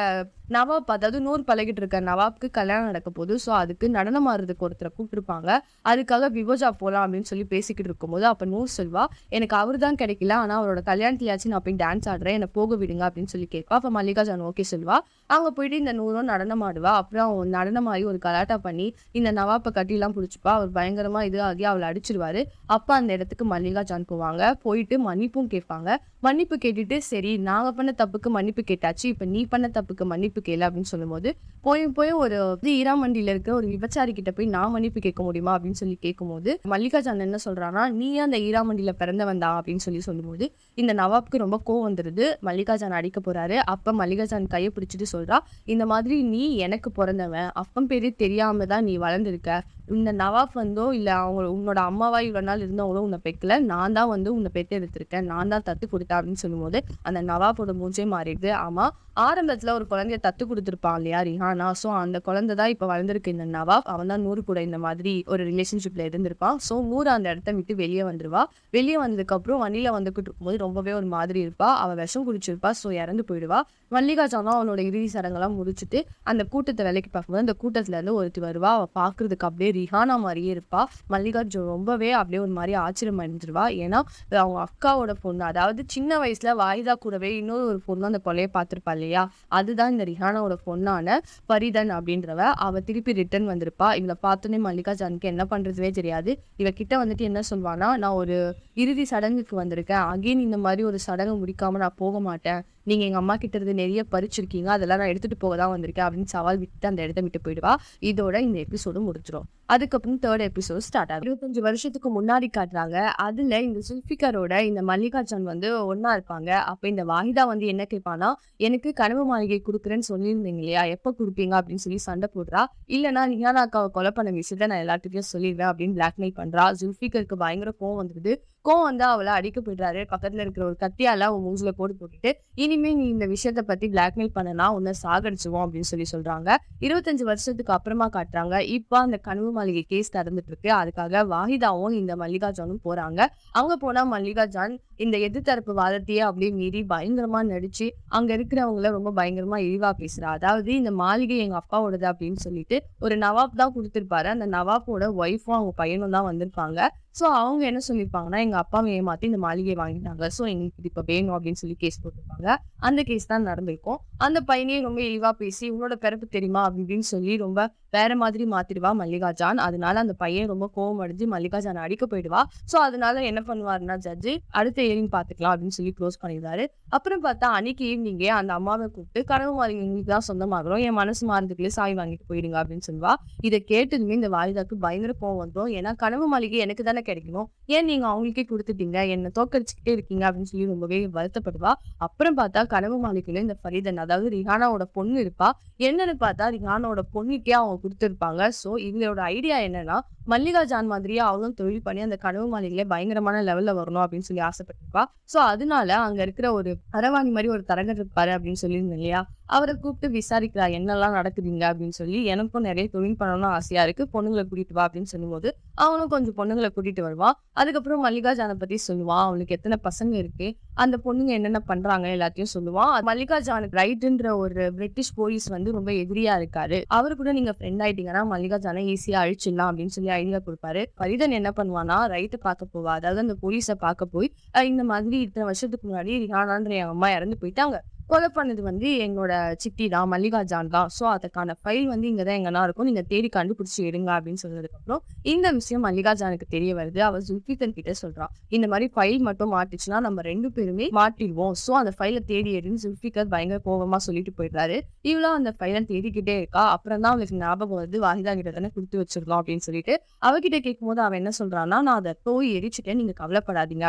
நவாப், அதாவது நூறு பழகிட்டு இருக்க நவாப்க்கு கல்யாணம் நடக்க போகுது. ஸோ அதுக்கு நடனம் ஆடுறதுக்கு ஒருத்தரை கூப்பிட்டுருப்பாங்க. அதுக்காக பிபோஜா போலாம் அப்படின்னு சொல்லி பேசிக்கிட்டு இருக்கும்போது அப்ப நூர் சொல்வா, எனக்கு அவர் தான் கிடைக்கல, ஆனா அவரோட கல்யாணத்திலேயாச்சும் நான் போய் டான்ஸ் ஆடுறேன், என்னை போக விடுங்க அப்படின்னு சொல்லி கேட்பா. அப்ப மல்லிகா ஜான் ஓகே சொல்வா. அங்க போயிட்டு இந்த நூறும் நடனம் ஆடுவா. அப்புறம் நடனம் ஆகி ஒரு கலாட்டா பண்ணி இந்த நவாப்பை கட்டிலாம் பிடிச்சிப்பா. அவர் பயங்கரமா இது ஆகி அவளை அடிச்சிருவாரு. அப்ப அந்த இடத்துக்கு மல்லிகா ஜான் போவாங்க. போயிட்டு மன்னிப்பும் கேட்பாங்க. மன்னிப்பு கேட்டுட்டு, சரி நாங்க பண்ண தப்புக்கு மன்னிப்பு கேட்டாச்சு, இப்ப நீ பண்ண தப்புக்கு மன்னிப்பு கேளு அப்படின்னு சொல்லும்போது போய் ஒரு ஈராமண்டியில இருக்க ஒரு விபச்சாரி கிட்ட போய் நான் மன்னிப்பு கேட்க முடியுமா அப்படின்னு சொல்லி கேட்கும்போது மல்லிகா ஜான் என்ன சொல்றான்னா, நீ அந்த ஈராமண்டியில பிறந்தவன் தான் அப்படின்னு சொல்லும்போது இந்த நவாப்க்கு ரொம்ப கோவம் வந்துருது. மல்லிகா ஜான் அடிக்க போறாரு. அப்ப மல்லிகா ஜான் கையை பிடிச்சிட்டு சொல்றா, இந்த மாதிரி நீ எனக்கு பிறந்தவன், அப்பம் பேரே தெரியாம தான் நீ வளர்ந்துருக்க, இந்த நவாப் வந்தோ இல்ல அவங்க உன்னோட அம்மாவா இவ்வளவு நாள் இருந்தவங்களோ உன்னை பெக்கல, நான் தான் வந்து உன்னை பெற்று எடுத்திருக்கேன், நான் தான் தத்து கொடுத்தேன் அப்படின்னு சொல்லும்போது அந்த நவாப்போட மூஞ்சே மாறிடுது. ஆமா, ஆரம்பத்துல ஒரு குழந்தைய தத்து கொடுத்துருப்பான் இல்லையா ரிஹானா, சோ அந்த குழந்தை தான் இப்ப வளர்ந்துருக்கு இந்த நவாப். அவன் தான் நூறு கூட இந்த மாதிரி ஒரு ரிலேஷன்ஷிப்ல இருந்திருப்பான். சோ நூறு அந்த இடத்த விட்டு வெளியே வந்துருவா. வெளியே வந்ததுக்கு அப்புறம் வண்டியில வந்துகிட்டு இருக்கும்போது ரொம்பவே ஒரு மாதிரி இருப்பா. அவ விஷம் குடிச்சிருப்பா. சோ இறந்து போயிடுவா. மல்லிகா ஜானும் அவனோட இறுதி சடங்கெல்லாம் முடிச்சுட்டு அந்த கூட்டத்தை வேலைக்கு பார்க்கும்போது அந்த கூட்டத்துல இருந்து ஒருத்தி வருவா. அவ பாக்குறதுக்கு அப்படியே ரிஹானா மாதிரியே இருப்பா. மல்லிகா ரொம்பவே அப்படியே ஒரு மாதிரி ஆச்சரியம் அடைஞ்சிருவா. ஏன்னா அவங்க அக்காவோட பொண்ணு, அதாவது சின்ன வயசுல வாஹிதா கூடவே இன்னொரு ஒரு பொண்ணு அந்த கொலையை பார்த்திருப்பா இல்லையா, அதுதான் இந்த ரிஹானாவோட பொண்ணான பரிதன் அப்படின்றவ. அவ திருப்பி ரிட்டர்ன் வந்திருப்பா. இவளை பார்த்தோன்னே மல்லிகா ஜானுக்கு என்ன பண்றதுவே தெரியாது. இவ கிட்ட வந்துட்டு என்ன சொல்வானா, நான் ஒரு இறுதி சடங்குக்கு வந்திருக்கேன், அகைன் இந்த மாதிரி ஒரு சடங்கு முடிக்காம நான் போக மாட்டேன், நீங்க எங்க அம்மா கிட்ட இருந்து நிறைய பறிச்சிருக்கீங்க, அதெல்லாம் நான் எடுத்துட்டு போக தான் வந்திருக்கேன் அப்படின்னு சவால் விட்டு அந்த இடத்த விட்டு போயிடுவா. இதோட இந்த எபிசோடு முடிஞ்சிடும். அதுக்கப்புறம் தேர்ட் எபிசோட் ஸ்டார்ட் ஆகுது. 25 வருஷத்துக்கு முன்னாடி காட்டுறாங்க. அதுல இந்த சுல்ஃபிகரோட இந்த மல்லிகா ஜான் வந்து ஒண்ணா இருப்பாங்க. அப்ப இந்த வாஹிதா வந்து என்ன கேட்பானா, எனக்கு கனவு மாளிகை குடுக்குறேன்னு சொல்லியிருந்தீங்க இல்லையா, எப்ப குடுப்பீங்க அப்படின்னு சொல்லி சண்டை போடுறா. இல்லைன்னா ரிஹானா அக்காவை கொலை பண்ண விஷயத்த நான் எல்லாத்துக்கும் சொல்லிடுவேன் அப்படின்னு பிளாக்மெயில் பண்றா. ஜுல்ஃபிகருக்கு பயங்கர கோவம் வந்துருது. கோவம் வந்து அவளை அடிக்க போயிடுறாரு. பக்கத்துல இருக்கிற ஒரு கத்தியால அவன் மூஞ்சில போட்டு போட்டுட்டு, இனிமே நீ இந்த விஷயத்த பத்தி பிளாக்மெயில் பண்ணனா உன்னை சாகடிச்சுவோம் அப்படின்னு சொல்றாங்க. 25 வருஷத்துக்கு அப்புறமா காட்டுறாங்க. இப்ப அந்த கனவு மாளிகை கேஸ் நடந்துட்டு இருக்கு. அதுக்காக வாஹிதாவும் இந்த மல்லிகா ஜானும் போறாங்க. அவங்க போனா மல்லிகா ஜான் இந்த எதிர்த்தரப்பு வாதத்தையே அப்படியே மீறி பயங்கரமா நடிச்சு அங்க இருக்கிறவங்கள ரொம்ப பயங்கரமா இழிவா பேசுறா. அதாவது இந்த மாளிகை எங்க அப்பாவோடது அப்படின்னு சொல்லிட்டு ஒரு நவாப் தான் கொடுத்திருப்பாரு. அந்த நவாப்போட ஒய்ஃபும் அவங்க பையனும் தான் வந்திருப்பாங்க. சோ அவங்க என்ன சொல்லியிருப்பாங்கன்னா, எங்க அப்பாவை ஏமாத்தி இந்த மாளிகையை வாங்கிட்டாங்க. சோ எங்களுக்கு இது இப்ப வேணும் அப்படின்னு சொல்லி கேஸ் போட்டிருப்பாங்க. அந்த கேஸ் தான் நடந்திருக்கும். அந்த பையனையும் ரொம்ப இழிவா பேசி உன்னோட பிறப்பு தெரியுமா அப்படின்னு சொல்லி ரொம்ப வேற மாதிரி மாத்திடுவா மல்லிகா ஜான். அதனால அந்த பையன் ரொம்ப கோவம் அடைஞ்சு மல்லிகா ஜான் அடிக்க போயிடுவா. சோ அதனால என்ன பண்ணுவாருன்னா ஜட்ஜு, அடுத்த ஹியரிங் பாத்துக்கலாம் அப்படின்னு சொல்லி க்ளோஸ் பண்ணிடுவாரு. அப்புறம் பார்த்தா அன்னைக்கு ஈவினிங்கே அந்த அம்மாவை கூப்பிட்டு, கனவு மாளிகை எங்களுக்கு தான் சொந்தமாகறோம், என் மனசு மாறதுக்குள்ளே சாவி வாங்கிட்டு போயிடுங்க அப்படின்னு சொல்லுவா. இதை கேட்டதுமே இந்த வாலிதாக்கு பயங்கர கோவம் வந்துடும். ஏன்னா கனவு மாளிகை எனக்கு தானே கிடைக்கணும், ஏன் நீங்க அவங்களுக்கே கொடுத்துட்டீங்க, என்ன தோக்கடிச்சுக்கிட்டே இருக்கீங்க அப்படின்னு சொல்லி ரொம்பவே வருத்தப்படுவா. அப்புறம் பார்த்தா கனவு மாளிகையில இந்த ஃபரீதன், அதாவது ரிஹானாவோட பொண்ணு இருப்பா. என்னன்னு பார்த்தா ரிஹானாவோட பொண்ணுக்கே அவங்க கொடுத்துருப்பாங்க. சோ இவங்களோட ஐடியா என்னன்னா, மல்லிகா ஜான் மாதிரியே அவளும் தொழில் பண்ணி அந்த கனவு மாளிகையில பயங்கரமான லெவல்ல வரணும் அப்படின்னு சொல்லி ஆசைப்பட்டிருப்பா. சோ அதனால அங்க இருக்கிற ஒரு அரவாணி மாதிரி ஒரு தரகர் இருப்பாரு அப்படின்னு சொல்லியிருந்தேன் இல்லையா, அவரை கூப்பிட்டு விசாரிக்கிறா என்னெல்லாம் நடக்குதுங்க அப்படின்னு சொல்லி. எனக்கும் நிறைய தொழில் பண்ணணும்னு ஆசையா இருக்கு, பொண்ணுங்களை கூட்டிட்டு வா அப்படின்னு சொல்லும்போது அவனும் கொஞ்சம் பொண்ணுங்களை கூட்டிட்டு வருவான். அதுக்கப்புறம் மல்லிகா ஜானை பத்தி சொல்லுவான், அவளுக்கு எத்தனை பசங்க இருக்கு, அந்த பொண்ணுங்க என்னென்ன பண்றாங்க எல்லாத்தையும் சொல்லுவான். மல்லிகா ஜானுக்கு ரைட்ன்ற ஒரு பிரிட்டிஷ் போலீஸ் வந்து ரொம்ப எதிரியா இருக்காரு, அவரு கூட நீங்க ஃப்ரெண்ட் ஆயிட்டீங்கன்னா மல்லிகா ஜானை ஈஸியா அழிச்சிடலாம் அப்படின்னு சொல்லி ஐடியா கொடுப்பாரு. ஃபரீதன் என்ன பண்ணுவானா, ரைட்டு பார்க்க போவா, அதாவது அந்த போலீஸை பார்க்க போய் இந்த மாதிரி இத்தனை வருஷத்துக்கு முன்னாடி ரிஹானான்ற என் அம்மா இறந்து போயிட்டாங்க, கொலை பண்ணது வந்து எங்களோட சித்தி தான், மல்லிகா ஜான் தான். சோ அதுக்கான ஃபைல் வந்து இங்கதான் எங்கன்னா இருக்கும், நீங்க தேடி கண்டுபிடிச்சு எடுங்க அப்படின்னு சொன்னதுக்கு அப்புறம் இந்த விஷயம் மல்லிகா ஜானுக்கு தெரிய வருது. அவ ஜுல்ஃபிகர் கிட்ட சொல்றான், இந்த மாதிரி ஃபைல் மட்டும் மாட்டுச்சுன்னா நம்ம 2 பேருமே மாட்டிடுவோம், சோ அந்த ஃபைலை தேடி எடுன்னு ஜுல்ஃபிகர் பயங்கர கோபமா சொல்லிட்டு போயிடுறாரு. இவளும் அந்த ஃபைலை தேடிக்கிட்டே இருக்கா. அப்புறம் தான் அவளுக்கு ஞாபகம் வருது, வாஹிதா கிட்ட தானே கொடுத்து வச்சிருக்கோம் அப்படின்னு சொல்லிட்டு. அவகிட்ட கேட்கும் போது அவன் என்ன சொல்றான்னா, நான் அதை போய் எரிச்சுட்டேன், நீங்க கவலைப்படாதீங்க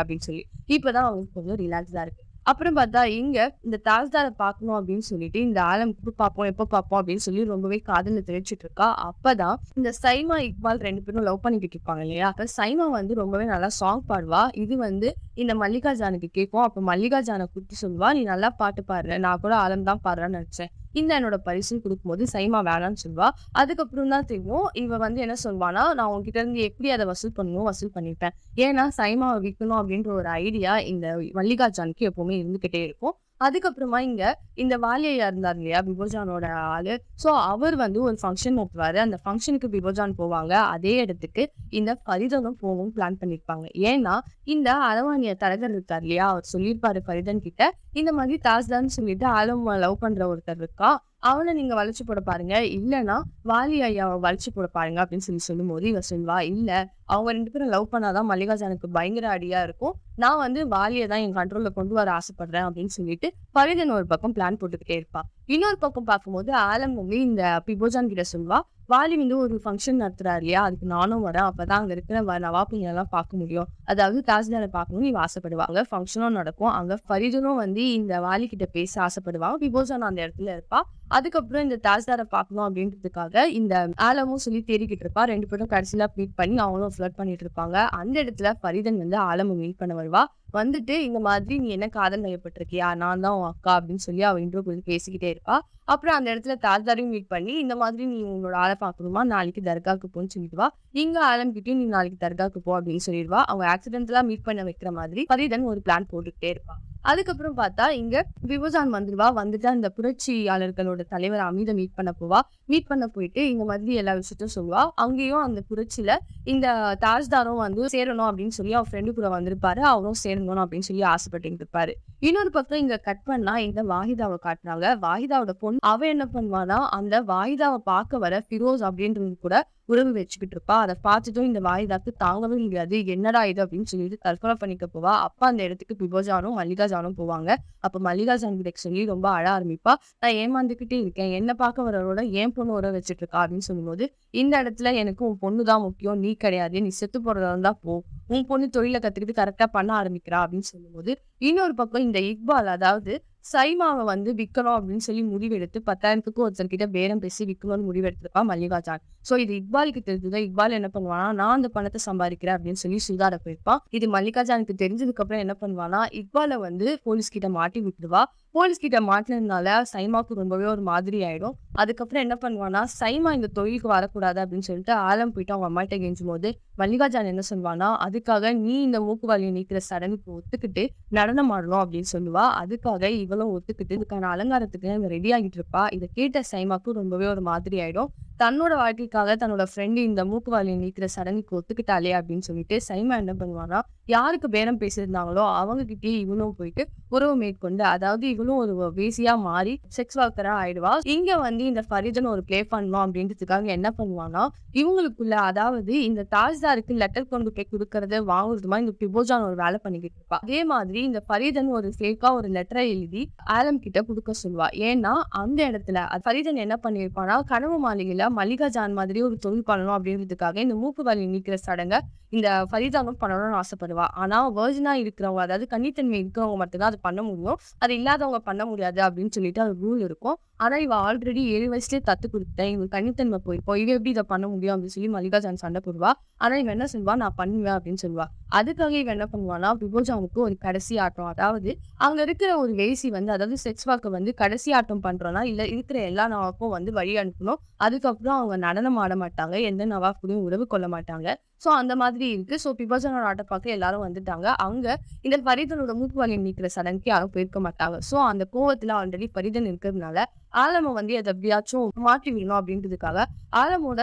அப்படின்னு சொல்லி. இப்பதான் அவங்களுக்கு கொஞ்சம் ரிலாக்ஸா இருக்கு. அப்புறம் பார்த்தா இங்க இந்த தாஸ்தாரை பார்க்கணும் அப்படின்னு சொல்லிட்டு இந்த ஆலம் பார்ப்போம் எப்ப பார்ப்போம் அப்படின்னு சொல்லி ரொம்பவே காதல தெரிவிச்சிட்டு இருக்கா. அப்பதான் இந்த சைமா இக்பால் 2 பேரும் லவ் பண்ணிக்கிட்டு இருப்பாங்க இல்லையா. அப்ப சைமா வந்து ரொம்பவே நல்லா சாங் பாடுவா. இது வந்து இந்த மல்லிகா ஜானுக்கு கேட்கும். அப்ப மல்லிகா ஜானை கூப்பிட்டு சொல்லுவா, நீ நல்லா பாட்டு பாடுற, நான் கூட ஆலம் தான் பாடுறான்னு நினைச்சேன், இந்த என்னோட பரிசுன்னு கொடுக்கும்போது சைமா வேணான்னு சொல்லுவா. அதுக்கப்புறம் தான் தெரியும் இவ வந்து என்ன சொல்வானா, நான் உங்ககிட்ட இருந்து எப்படி அதை வசூல் பண்ணணும் வசூல் பண்ணிருப்பேன். ஏன்னா சைமாவை விற்கணும் அப்படின்ற ஒரு ஐடியா இந்த மல்லிகா ஜானுக்கு எப்பவுமே இருந்துகிட்டே இருக்கும். அதுக்கப்புறமா இங்க இந்த வாலியா இருந்தார் இல்லையா, பிபோஜானோட ஆளு. சோ அவர் வந்து ஒரு ஃபங்க்ஷன் நடத்துவாரு. அந்த ஃபங்க்ஷனுக்கு பிபோஜான் போவாங்க. அதே இடத்துக்கு இந்த ஃபரீதனும் போகவும் பிளான் பண்ணிருப்பாங்க. ஏன்னா இந்த அரவாணிய தரகர் இருக்கார் இல்லையா, அவர் சொல்லியிருப்பாரு ஃபரீதன் கிட்ட, இந்த மாதிரி தாஸ்தான்னு சொல்லிட்டு ஆலம் லவ் பண்ற ஒருத்தர் இருக்கா, அவனை நீங்க வளைச்சு போட பாருங்க, இல்லைன்னா வாலி ஐயாவை வளைச்சு போட பாருங்க அப்படின்னு சொல்லும் போது இவ சொல்வா, இல்ல அவங்க 2 பேரும் லவ் பண்ணாதான் மல்லிகா ஜானுக்கு பயங்கர அடியா இருக்கும், நான் வந்து வாலியை தான் என் கண்ட்ரோல்ல கொண்டு வர ஆசைப்படுறேன் அப்படின்னு சொல்லிட்டு ஃபரீதன் ஒரு பக்கம் பிளான் போட்டுக்கிட்டே இருப்பா. இன்னொரு பக்கம் பார்க்கும்போது ஆலம் வந்து இந்த பிபோஜான் கிட்ட சொல்வா, வாலி வந்து ஒரு ஃபங்க்ஷன் நடத்துறாரு இல்லையா, அதுக்கு நானும் வரேன், அப்பதான் அங்க இருக்கிற நவாபிங்க எல்லாம் பார்க்க முடியும், அதாவது தாஸ்தாரை பார்க்கணும்னு இவ ஆசைப்படுவாங்க. ஃபங்க்ஷனும் நடக்கும். அங்க ஃபரீதனும் வந்து இந்த வாலி கிட்ட பேச ஆசைப்படுவாங்க. பிபோஜான் அந்த இடத்துல இருப்பா. அதுக்கப்புறம் இந்த தாஸ்தாரை பார்க்கணும் அப்படின்றதுக்காக இந்த ஆலமும் சொல்லி தேடிக்கிட்டு இருப்பா. 2 பேரும் கடைசியில மீட் பண்ணி அவங்களும் ஃபிளர்ட் பண்ணிட்டு இருப்பாங்க. அந்த இடத்துல ஃபரீதன் வந்து ஆலம மீட் பண்ண வருவா. வந்துட்டு இந்த மாதிரி நீ என்ன காதல் வயப்பட்டிருக்கியா, நான் தான் உன் அக்கா அப்படின்னு சொல்லி அவ இன்ட்ரோ கொடுத்து பேசிக்கிட்டே இருப்பா. அப்புறம் அந்த இடத்துல தாஸ்தாரையும் மீட் பண்ணி இந்த மாதிரி நீ உங்களோட ஆளை பார்க்கணுமா, நாளைக்கு தர்காவுக்கு போன்னு சொல்லிட்டு வா, இங்க ஆலம் கிட்டயும் நீ நாளைக்கு தர்காவுக்கு போ அப்படின்னு சொல்லிடுவா. அவங்க ஆக்சிடென்டலா மீட் பண்ண வைக்கிற மாதிரி ஃபரீதன் ஒரு பிளான் போட்டுக்கிட்டே இருப்பா. அதுக்கப்புறம் பார்த்தா இங்க பிபோஜான் வந்துருவா. வந்துட்டு அந்த புரட்சியாளர்களோட தலைவர் அமீதை மீட் பண்ண போவா. மீட் பண்ண போயிட்டு இந்த மாதிரி எல்லா விஷயத்தையும் சொல்லுவா. அங்கேயும் அந்த புரட்சியில இந்த தாஸ்தாரும் வந்து சேரணும் அப்படின்னு சொல்லி அவன் ஃப்ரெண்டு கூட வந்திருப்பாரு, அவரும் சேரணும் அப்படின்னு சொல்லி ஆசைப்பட்டு இருப்பாரு. இன்னொரு பக்கம் இங்க கட் பண்ணா இந்த வாஹிதாவை காட்டுறாங்க. வாஹிதாவோட பொண்ணு அவ என்ன பண்ணுவானா, அந்த வாஹிதாவை பார்க்க வர ஃபிரோஸ் அப்படின்றது கூட உறவு வச்சுக்கிட்டு இருப்பா. அதை பார்த்துட்டும் இந்த வாய்தாக்கு தாங்கவே முடியாது. என்னடா இது அப்படின்னு சொல்லிட்டு தற்கொலை பண்ணிக்க போவா. அப்ப அந்த இடத்துக்கு பிபோஜானும் மல்லிகா ஜானும் போவாங்க. அப்ப மல்லிகா ஜான் கிட்ட சொல்லி ரொம்ப அழ ஆரம்பிப்பா. நான் ஏமாந்துக்கிட்டே இருக்கேன். என்ன பார்க்க வரவரோட என் பொண்ணு உறவு வச்சுட்டு இருக்கா அப்படின்னு சொல்லும்போது, இந்த இடத்துல எனக்கு உன் பொண்ணு தான் முக்கியம். நீ கிடையாது. நீ செத்து போறதா இருந்தா போ. உன் பொண்ணு தொழில கத்துக்கிட்டு கரெக்டா பண்ண ஆரம்பிக்கிறா அப்படின்னு சொல்லும்போது, இன்னொரு பக்கம் இந்த இக்பால் அதாவது சைமாவை வந்து விக்கணும் அப்படின்னு சொல்லி முடிவெடுத்து 10,000க்கு ஒருத்தர்கிட்ட பேரம் பேசி விக்கணும்னு முடிவெடுத்திருப்பா மல்லிகா ஜான். சோ இது இக்பாலுக்கு தெரிஞ்சது. இக்பால் என்ன பண்ணுவானா, நான் அந்த பணத்தை சம்பாதிக்கிறேன் அப்படின்னு சொல்லி சுதார போயிருப்பான். இது மல்லிகா ஜானுக்கு தெரிஞ்சதுக்கு அப்புறம் என்ன பண்ணுவானா, இக்பாலை வந்து போலீஸ் கிட்ட மாட்டி விட்டுருவா. போலீஸ் கிட்ட மாட்டினதுனால சைமாவுக்கு ரொம்பவே ஒரு மாதிரி ஆயிடும். அதுக்கப்புறம் என்ன பண்ணுவானா, சைமா இந்த தொழிலுக்கு வரக்கூடாது அப்படின்னு சொல்லிட்டு ஆலம் போயிட்டு அவங்க அம்மாட்ட கெஞ்சும் போது மல்லிகா ஜான் என்ன சொல்வானா, அதுக்காக நீ இந்த மூக்குவாளியை நீக்கிற சடங்குக்கு ஒத்துக்கிட்டு நடனம் ஆடணும் அப்படின்னு சொல்லுவா. அதுக்காக இவளும் ஒத்துக்கிட்டு இதுக்கான அலங்காரத்துக்கு ரெடி ஆகிட்டு இருப்பா. இதை கேட்ட சைமாக்கு ரொம்பவே ஒரு மாதிரி ஆயிடும். தன்னோட வாழ்க்கைக்காக தன்னோட ஃப்ரெண்டு இந்த மூக்குவாளியை நீக்கிற சடங்குக்கு ஒத்துக்கிட்டாலே அப்படின்னு சொல்லிட்டு சைமா என்ன பண்ணுவானா, யாருக்கு பேரம் பேசியிருந்தாங்களோ அவங்க கிட்டயே இவனும் போயிட்டு உறவு மேற்கொண்டு, அதாவது இவளும் ஒரு வேசியா மாறி செக்ஸ் ஒர்க்கரா ஆயிடுவா. இங்க வந்து இந்த ஃபரீதன் ஒரு பிளே பண்ணணும் அப்படின்றதுக்காக என்ன பண்ணுவானா, இவங்களுக்குள்ள அதாவது இந்த தாஜ்தாருக்கு லெட்டர் கொண்டு போய் கொடுக்கறது வாங்குறதுமா இந்த பிபோஜான் ஒரு வேலை பண்ணிக்கிட்டு இருப்பா. அதே மாதிரி இந்த ஃபரீதன் ஒரு ஃபேக்கா ஒரு லெட்டரை எழுதி ஆலம் கிட்ட கொடுக்க சொல்லுவா. ஏன்னா அந்த இடத்துல ஃபரீதன் என்ன பண்ணிருப்பானா, கனவு மாளிகையில மல்லிகா ஜான் மாதிரி ஒரு தொழில் பண்ணணும் அப்படின்றதுக்காக இந்த மூக்கு வலி நீக்கிற சடங்க இந்த ஃபரீதாவும் பண்ணணும்னு ஆசைப்படுவா. ஆனா வெர்ஜினா இருக்கிறவங்க, அதாவது கன்னித்தன்மை இருக்கிறவங்க மட்டும்தான் அது பண்ண முடியும். அது இல்லாதவங்க பண்ண முடியாது அப்படின்னு சொல்லிட்டு அது ரூல் இருக்கும். ஆனா இவ ஆல்ரெடி 7 வயசுலயே தத்து கொடுத்தேன், இவங்க கன்னித்தன்மை போயிருப்போம், இவ எப்படி இதை பண்ண முடியும் அப்படின்னு சொல்லி மல்லிகா ஜான் சண்டை போடுவா. ஆனா இவன் என்ன சொல்வா, நான் பண்ணுவேன் அப்படின்னு சொல்லுவா. அதுக்காக இவன் என்ன பண்ணுவானா, பிபோஜாவுக்கு ஒரு கடைசி ஆட்டம், அதாவது அங்க இருக்கிற ஒரு வேசி வந்து, அதாவது செக்ஸ் வாக்க வந்து கடைசி ஆட்டம் பண்றோம்னா இல்ல இருக்கிற எல்லா நவாப்பும் வந்து வழி அனுப்பணும். அதுக்கப்புறம் அவங்க நடனம் ஆட மாட்டாங்க, எந்த நவாப்புடையும் உறவு கொள்ள மாட்டாங்க. சோ அந்த மாதிரி இருக்கு. சோ பிபோஜானோட ஆட்ட பார்க்க எல்லாரும் வந்துட்டாங்க. அங்க இந்த ஃபரீதனோட மூக்கு வலியை நீக்கிற சடங்குக்கு யாரும் போயிருக்க மாட்டாங்க. சோ அந்த கோவத்துல ஆல்ரெடி ஃபரீதன் இருக்கிறதுனால ஆலம வந்து எதை எப்படியாச்சும் மாற்றி விடணும் அப்படின்றதுக்காக ஆலமோட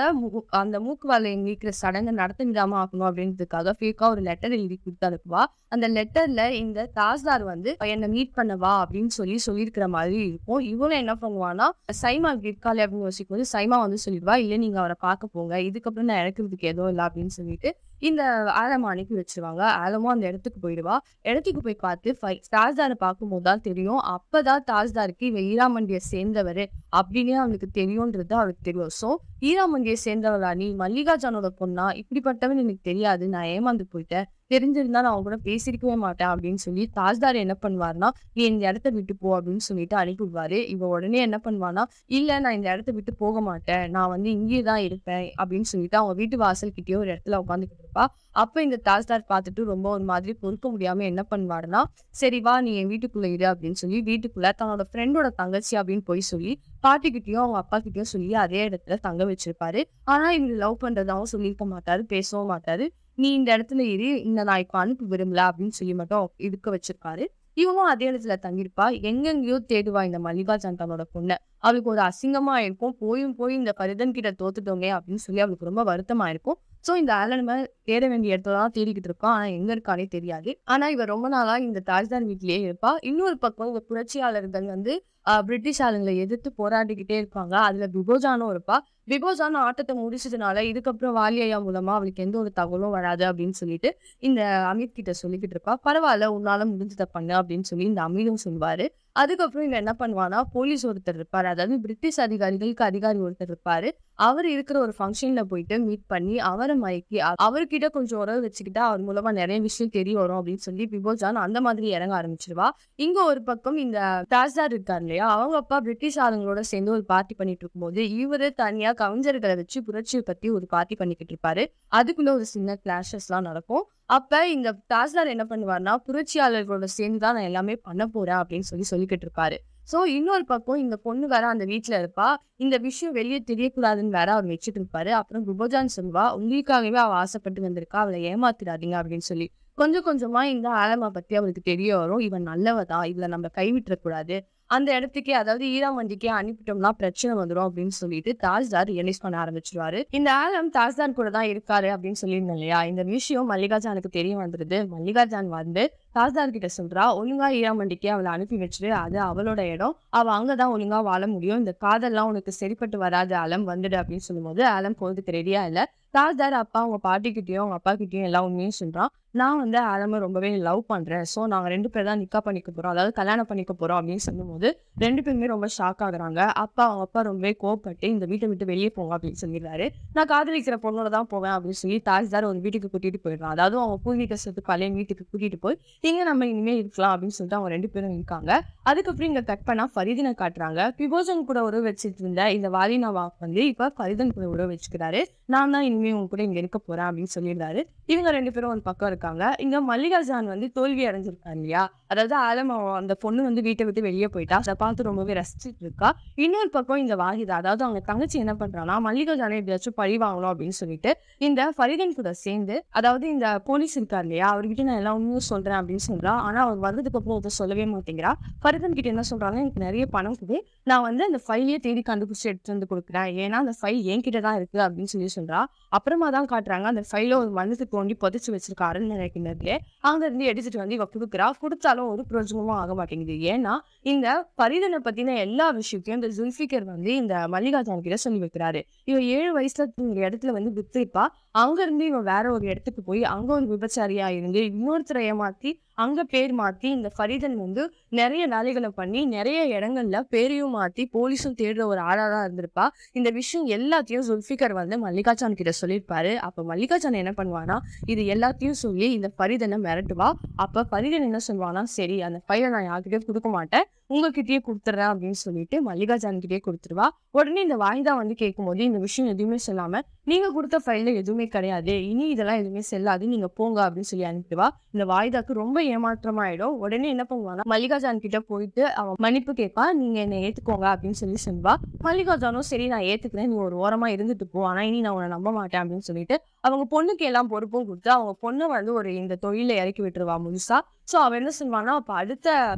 அந்த மூக்கு வலையை நீக்கிற சடங்கை நடத்த விடாம ஆக்கணும் அப்படின்றதுக்காக ஃபேக்கா ஒரு லெட்டர் எழுதி கொடுத்து அனுப்புவா. அந்த லெட்டர்ல இந்த தாஸ்தார் வந்து என்னை மீட் பண்ணவா அப்படின்னு சொல்லியிருக்கிற மாதிரி இருக்கும். இவனும் என்ன பண்ணுவானா, சைமா இருக்காளே அப்படின்னு யோசிக்கும் போது சைமா வந்து சொல்லிடுவா, இல்ல நீங்க அவரை பார்க்க போங்க, இதுக்கப்புறம் நான் இறக்குறதுக்கு எதுவும் இல்லை அப்படின்னு சொல்லிட்டு இந்த ஆலமா அனுப்பி வச்சிருவாங்க. ஆலமும் அந்த இடத்துக்கு போயிடுவா. இடத்துக்கு போய் பார்த்து தாஸ்தாரை பார்க்கும்போது தான் தெரியும். அப்பதான் தாஸ்தாருக்கு இவ ஈராமண்டியை சேர்ந்தவரு அப்படின்னே அவனுக்கு தெரியும்ன்றது அவளுக்கு தெரியும். சோ ஈராமண்டியை சேர்ந்தவளா நீ, மல்லிகா ஜானோட பொண்ணா, இப்படிப்பட்டவன் எனக்கு தெரியாது, நான் ஏமாந்து போயிட்டேன், தெரிஞ்சிருந்தா நான் அவங்க கூட பேசிருக்கவே மாட்டேன் அப்படின்னு சொல்லி தாஸ்தார் என்ன பண்ணுவாருன்னா, நீ இந்த இடத்த விட்டு போ அப்படின்னு சொல்லிட்டு அனுப்பிவிடுவாரு. இவ உடனே என்ன பண்ணுவானா, இல்ல நான் இந்த இடத்த விட்டு போக மாட்டேன், நான் வந்து இங்கேயே தான் இருப்பேன் அப்படின்னு சொல்லிட்டு அவங்க வீட்டு வாசல் கிட்டேயோ ஒரு இடத்துல உட்காந்துக்கிட்டு இருப்பா. அப்ப இந்த தாஸ்தார் பார்த்துட்டு ரொம்ப ஒரு மாதிரி பொறுக்க முடியாம என்ன பண்ணுவாருன்னா, சரி வா நீ என் வீட்டுக்குள்ள இரு அப்படின்னு சொல்லி வீட்டுக்குள்ள தன்னோட ஃப்ரெண்டோட தங்கச்சி அப்படின்னு போய் சொல்லி பாட்டிக்கிட்டயும் அவங்க அப்பா கிட்டயும் சொல்லி அதே இடத்துல தங்க வச்சிருப்பாரு. ஆனா இவங்க லவ் பண்றதாவும் சொல்லியிருக்க மாட்டாரு, பேசவும் மாட்டாரு. நீ இந்த இடத்துல இரு, இந்த நான் இப்ப அனுப்பி விரும்பல அப்படின்னு சொல்லி மட்டும் இருக்க வச்சிருப்பாரு. இவனும் அதே இடத்துல தங்கியிருப்பா. எங்கெங்கயோ தேடுவா இந்த மல்லிகா ஜான் தன்னோட பொண்ணை. அவளுக்கு ஒரு அசிங்கமா இருக்கும். போய் இந்த ஃபரீதன் கிட்ட தோத்துட்டோங்க அப்படின்னு சொல்லி அவளுக்கு ரொம்ப வருத்தமா இருக்கும். சோ இந்த ஆலன் தேட வேண்டிய இடத்துல தான் தேடிக்கிட்டு இருப்பான். ஆனா எங்க இருக்கானே தெரியாது. ஆனா இவ ரொம்ப நாளா இந்த தாஜ்தார் வீட்லயே இருப்பா. இன்னொரு பக்கம் இந்த புரட்சியாளர்கள் வந்து பிரிட்டிஷ் ஆளுங்களை எதிர்த்து போராடிக்கிட்டே இருப்பாங்க. அதுல பிபோஜானும் இருப்பா. பிபோஜான் ஆட்டத்தை முடிச்சதுனால இதுக்கப்புறம் வாலியா மூலமா அவளுக்கு எந்த ஒரு தகவலும் வராது அப்படின்னு சொல்லிட்டு இந்த அமீத் கிட்ட சொல்லிக்கிட்டு இருப்பா. பரவாயில்ல, உன்னால முடிஞ்சதை பண்ணு அப்படின்னு சொல்லி இந்த அமீரும் சொல்லுவாரு. அதுக்கப்புறம் இவன் என்ன பண்ணுவானா, போலீஸ் ஒருத்தர் இருப்பாரு, அதாவது பிரிட்டிஷ் அதிகாரிகளுக்கு அதிகாரி ஒருத்தர் இருப்பாரு. அவர் இருக்கிற ஒரு ஃபங்க்ஷன்ல போயிட்டு மீட் பண்ணி அவரை மயக்கி அவர்கிட்ட கொஞ்சம் உறவு வச்சுக்கிட்டா அவர் மூலமா நிறைய விஷயம் தெரிய வரும் அப்படின்னு சொல்லி பிபோஜான் அந்த மாதிரி இறங்க ஆரம்பிச்சிருவா. இங்க ஒரு பக்கம் இந்த தாஸ்தார் இருக்காரு இல்லையா, அவங்க அப்பா பிரிட்டிஷ் ஆளுங்களோட சேர்ந்து ஒரு பார்ட்டி பண்ணிட்டு இருக்கும்போது இவரு தனியா கவிஞர்களை வச்சு புரட்சியை பத்தி ஒரு பார்ட்டி பண்ணிக்கிட்டு இருப்பாரு. அதுக்குள்ள ஒரு சின்ன கிளாஷஸ் எல்லாம் நடக்கும். அப்ப இந்த தாஸ்தார் என்ன பண்ணுவாருன்னா, புரட்சியாளர்களோட சேர்ந்து தான் நான் எல்லாமே பண்ண போறேன் அப்படின்னு சொல்லிக்கிட்டு இருப்பாரு. சோ இன்னொரு பக்கம் இந்த பொண்ணு வேற அந்த வீட்டுல இருப்பா. இந்த விஷயம் வெளியே தெரியக்கூடாதுன்னு வேற அவர் வச்சுட்டு இருப்பாரு. அப்புறம் பிபோஜான் சொல்வா, உங்களுக்காகவே அவ ஆசைப்பட்டு வந்திருக்கா, அவளை ஏமாத்திடாதீங்க அப்படின்னு சொல்லி. கொஞ்சம் கொஞ்சமா இந்த ஆலமா பத்தி அவளுக்கு தெரிய வரும். இவன் நல்லவதான், இவளை நம்ம கைவிட்டுற கூடாது அந்த இடத்துக்கே அதாவது ஈராமண்டிக்கே அனுப்பிட்டோம்னா பிரச்சனை வந்துடும் அப்படின்னு சொல்லிட்டு தாஜ்தார் ரியலைஸ் பண்ண ஆரம்பிச்சிருவாரு. இந்த ஆலம் தாஜ்தார் கூட தான் இருக்காரு அப்படின்னு சொல்லியிருந்தேன் இல்லையா, இந்த விஷயம் மல்லிகா ஜானுக்கு தெரிய வந்துருது. மல்லிகா ஜான் வந்து தாஜ்தார் கிட்ட சொல்றா, ஒழுங்கா ஈராமண்டிக்கே அவளை அனுப்பி வச்சுட்டு, அது அவளோட இடம், அவ அங்கதான் ஒழுங்கா வாழ முடியும், இந்த காதெல்லாம் உனக்கு சரிப்பட்டு வராது, ஆலம் வந்துடு அப்படின்னு சொல்லும்போது ஆலம் போறதுக்கு ரெடியா இல்ல. தாஜ்தார் அப்பா அவங்க பாட்டிக்கிட்டயும் அவங்க அப்பா கிட்டயும் எல்லா உண்மையும் சொல்றான். நான் வந்து ஆலம ரொம்பவே லவ் பண்றேன். சோ நாங்க 2 பேர் தான் நிக்கா பண்ணிக்க போறோம். அதாவது கல்யாணம் பண்ணிக்க போறோம் அப்படின்னு சொல்லும்போது 2 பேருமே ரொம்ப ஷாக் ஆகுறாங்க. அவங்க அப்பா ரொம்பவே கோவப்பட்டு இந்த வீட்டை விட்டு வெளியே போங்க அப்படின்னு சொல்லிடுறாரு. நான் காதலிக்கிற பொண்ணோட தான் போவேன் அப்படின்னு சொல்லி தாஜ்தார் ஒரு வீட்டுக்கு கூட்டிட்டு போயிடுறான். அதாவது அவங்க பூர்வீக சொத்து பழைய வீட்டுக்கு கூட்டிட்டு போய் இங்க நம்ம இனிமே இருக்கலாம் அப்படின்னு சொல்லிட்டு அவங்க 2 பேரும் இருக்காங்க. அதுக்கப்புறம் இங்க கட் பண்ணா ஃபரீதினை காட்டுறாங்க. பிபோஜன் கூட உறவு வச்சுட்டு இருந்த இந்த வாலினாவா வந்து இப்ப ஃபரீதன் கூட உறவு வச்சுக்கிறாரு. நான் தான் இனிமே உங்க கூட இங்க இருக்க போறேன் அப்படின்னு சொல்லிடுறாரு. இவங்க 2 பேரும் ஒரு பக்கம் இருக்காங்க. இங்க மல்லிகா ஜான் வந்து தோல்வி அடைஞ்சிருக்காங்க இல்லையா, அதாவது ஆலம் அந்த பொண்ணு வந்து வீட்டை விட்டு வெளியே போயிட்டா. அதை பார்த்து ரொம்பவே ரசிச்சுட்டு இருக்கா. இன்னொரு பக்கம் இந்த வாஹிதா, அதாவது அவங்க தங்கச்சி என்ன பண்றான்னா, மல்லிகா ஜானை எப்படியாச்சும் பழி வாங்கணும் அப்படின்னு சொல்லிட்டு இந்த ஃபரீதன் கூட சேர்ந்து, அதாவது இந்த போலீஸ் இருக்கார் இல்லையா, அவர்கிட்ட நான் எல்லா உண்மையும் சொல்றேன் அப்படின்னு சொல்றா. ஆனா அவர் வந்ததுக்கு அப்புறம் அதை சொல்லவே மாட்டேங்கிறா. ஃபரீதன் கிட்ட என்ன சொல்றாங்க, எனக்கு நிறைய பணம் கொடு, நான் வந்து அந்த ஃபைலையே தேடி கண்டுபிடிச்சு எடுத்துட்டு வந்து கொடுக்குறேன், ஏன்னா அந்த ஃபைல் என்கிட்ட தான் இருக்கு அப்படின்னு சொல்றா. அப்புறமா தான் காட்டுறாங்க அந்த ஃபைல ஒரு மனசு தோண்டி புதைச்சு வச்சிருக்காருன்னு நினைக்கிறதுலே அங்க இருந்து எடுத்துட்டு வந்து இவ கொடுக்குறா. கொடுத்தாலும் ஒரு பிரயோஜனமும் ஆக மாட்டேங்குது. ஏன்னா இந்த ஃபரீதனை பத்தின எல்லா விஷயத்தையும் இந்த ஜுல்ஃபிகர் வந்து இந்த மல்லிகா ஜான் கிட்ட சொல்லி வைக்கிறாரு. இவ 7 வயசுல ஒரு இடத்துல வந்து வித்திருப்பா. அங்க இருந்து இவன் வேற ஒரு இடத்துக்கு போய் அங்க ஒரு விபச்சாரியா இருந்து இன்னொருத்தரை ஏமாத்தி அங்க பேர் மாத்தி இந்த ஃபரீதன் வந்து நிறைய வேலைகளை பண்ணி நிறைய இடங்கள்ல பேரையும் மாத்தி போலீஸும் தேடுற ஒரு ஆளாதான் இருந்திருப்பா. இந்த விஷயம் எல்லாத்தையும் ஜுல்ஃபிகர் வந்து மல்லிகா ஜான் கிட்ட சொல்லியிருப்பாரு. அப்ப மல்லிகா ஜான் என்ன பண்ணுவானா, இது எல்லாத்தையும் சொல்லி இந்த ஃபரீதனை மிரட்டுவா. அப்ப ஃபரீதன் என்ன சொல்லுவானா, சரி அந்த ஃபைலை நான் யார்கிட்டயும் கொடுக்க மாட்டேன், உங்ககிட்டயே கொடுத்துட்றேன் அப்படின்னு சொல்லிட்டு மல்லிகா ஜான் கிட்டே கொடுத்துருவா. உடனே இந்த வாய்தா வந்து கேட்கும்போது இந்த விஷயம் எதுவுமே சொல்லாம, நீங்க கொடுத்த ஃபைல்ல எதுவுமே கிடையாது, இனி இதெல்லாம் எதுவுமே செல்லாது, நீங்க போங்க அப்படின்னு சொல்லி அனுப்பிடுவா. இந்த வாய்தாக்கு ரொம்ப ஏமாற்றமாயிடும். உடனே என்ன பண்ணுவானா, மல்லிகா ஜான் கிட்ட போயிட்டு அவன் மன்னிப்பு கேட்பா. நீங்க என்ன ஏத்துக்கோங்க அப்படின்னு சொல்லி சொல்வா. மல்லிகா ஜானும் சரி நான் ஏத்துக்கிறேன், நீ ஒரு ஓரமா இருந்துட்டு போ, ஆனா இனி நான் உன்னை நம்ப மாட்டேன் அப்படின்னு சொல்லிட்டு அவங்க பொண்ணுக்கு எல்லாம் பொறுப்பும் கொடுத்து அவங்க பொண்ணை வந்து ஒரு இந்த தொழில இறக்கி விட்டுருவா முழுசா. சோ அவ என்ன சொல்வானா, அப்ப அடுத்த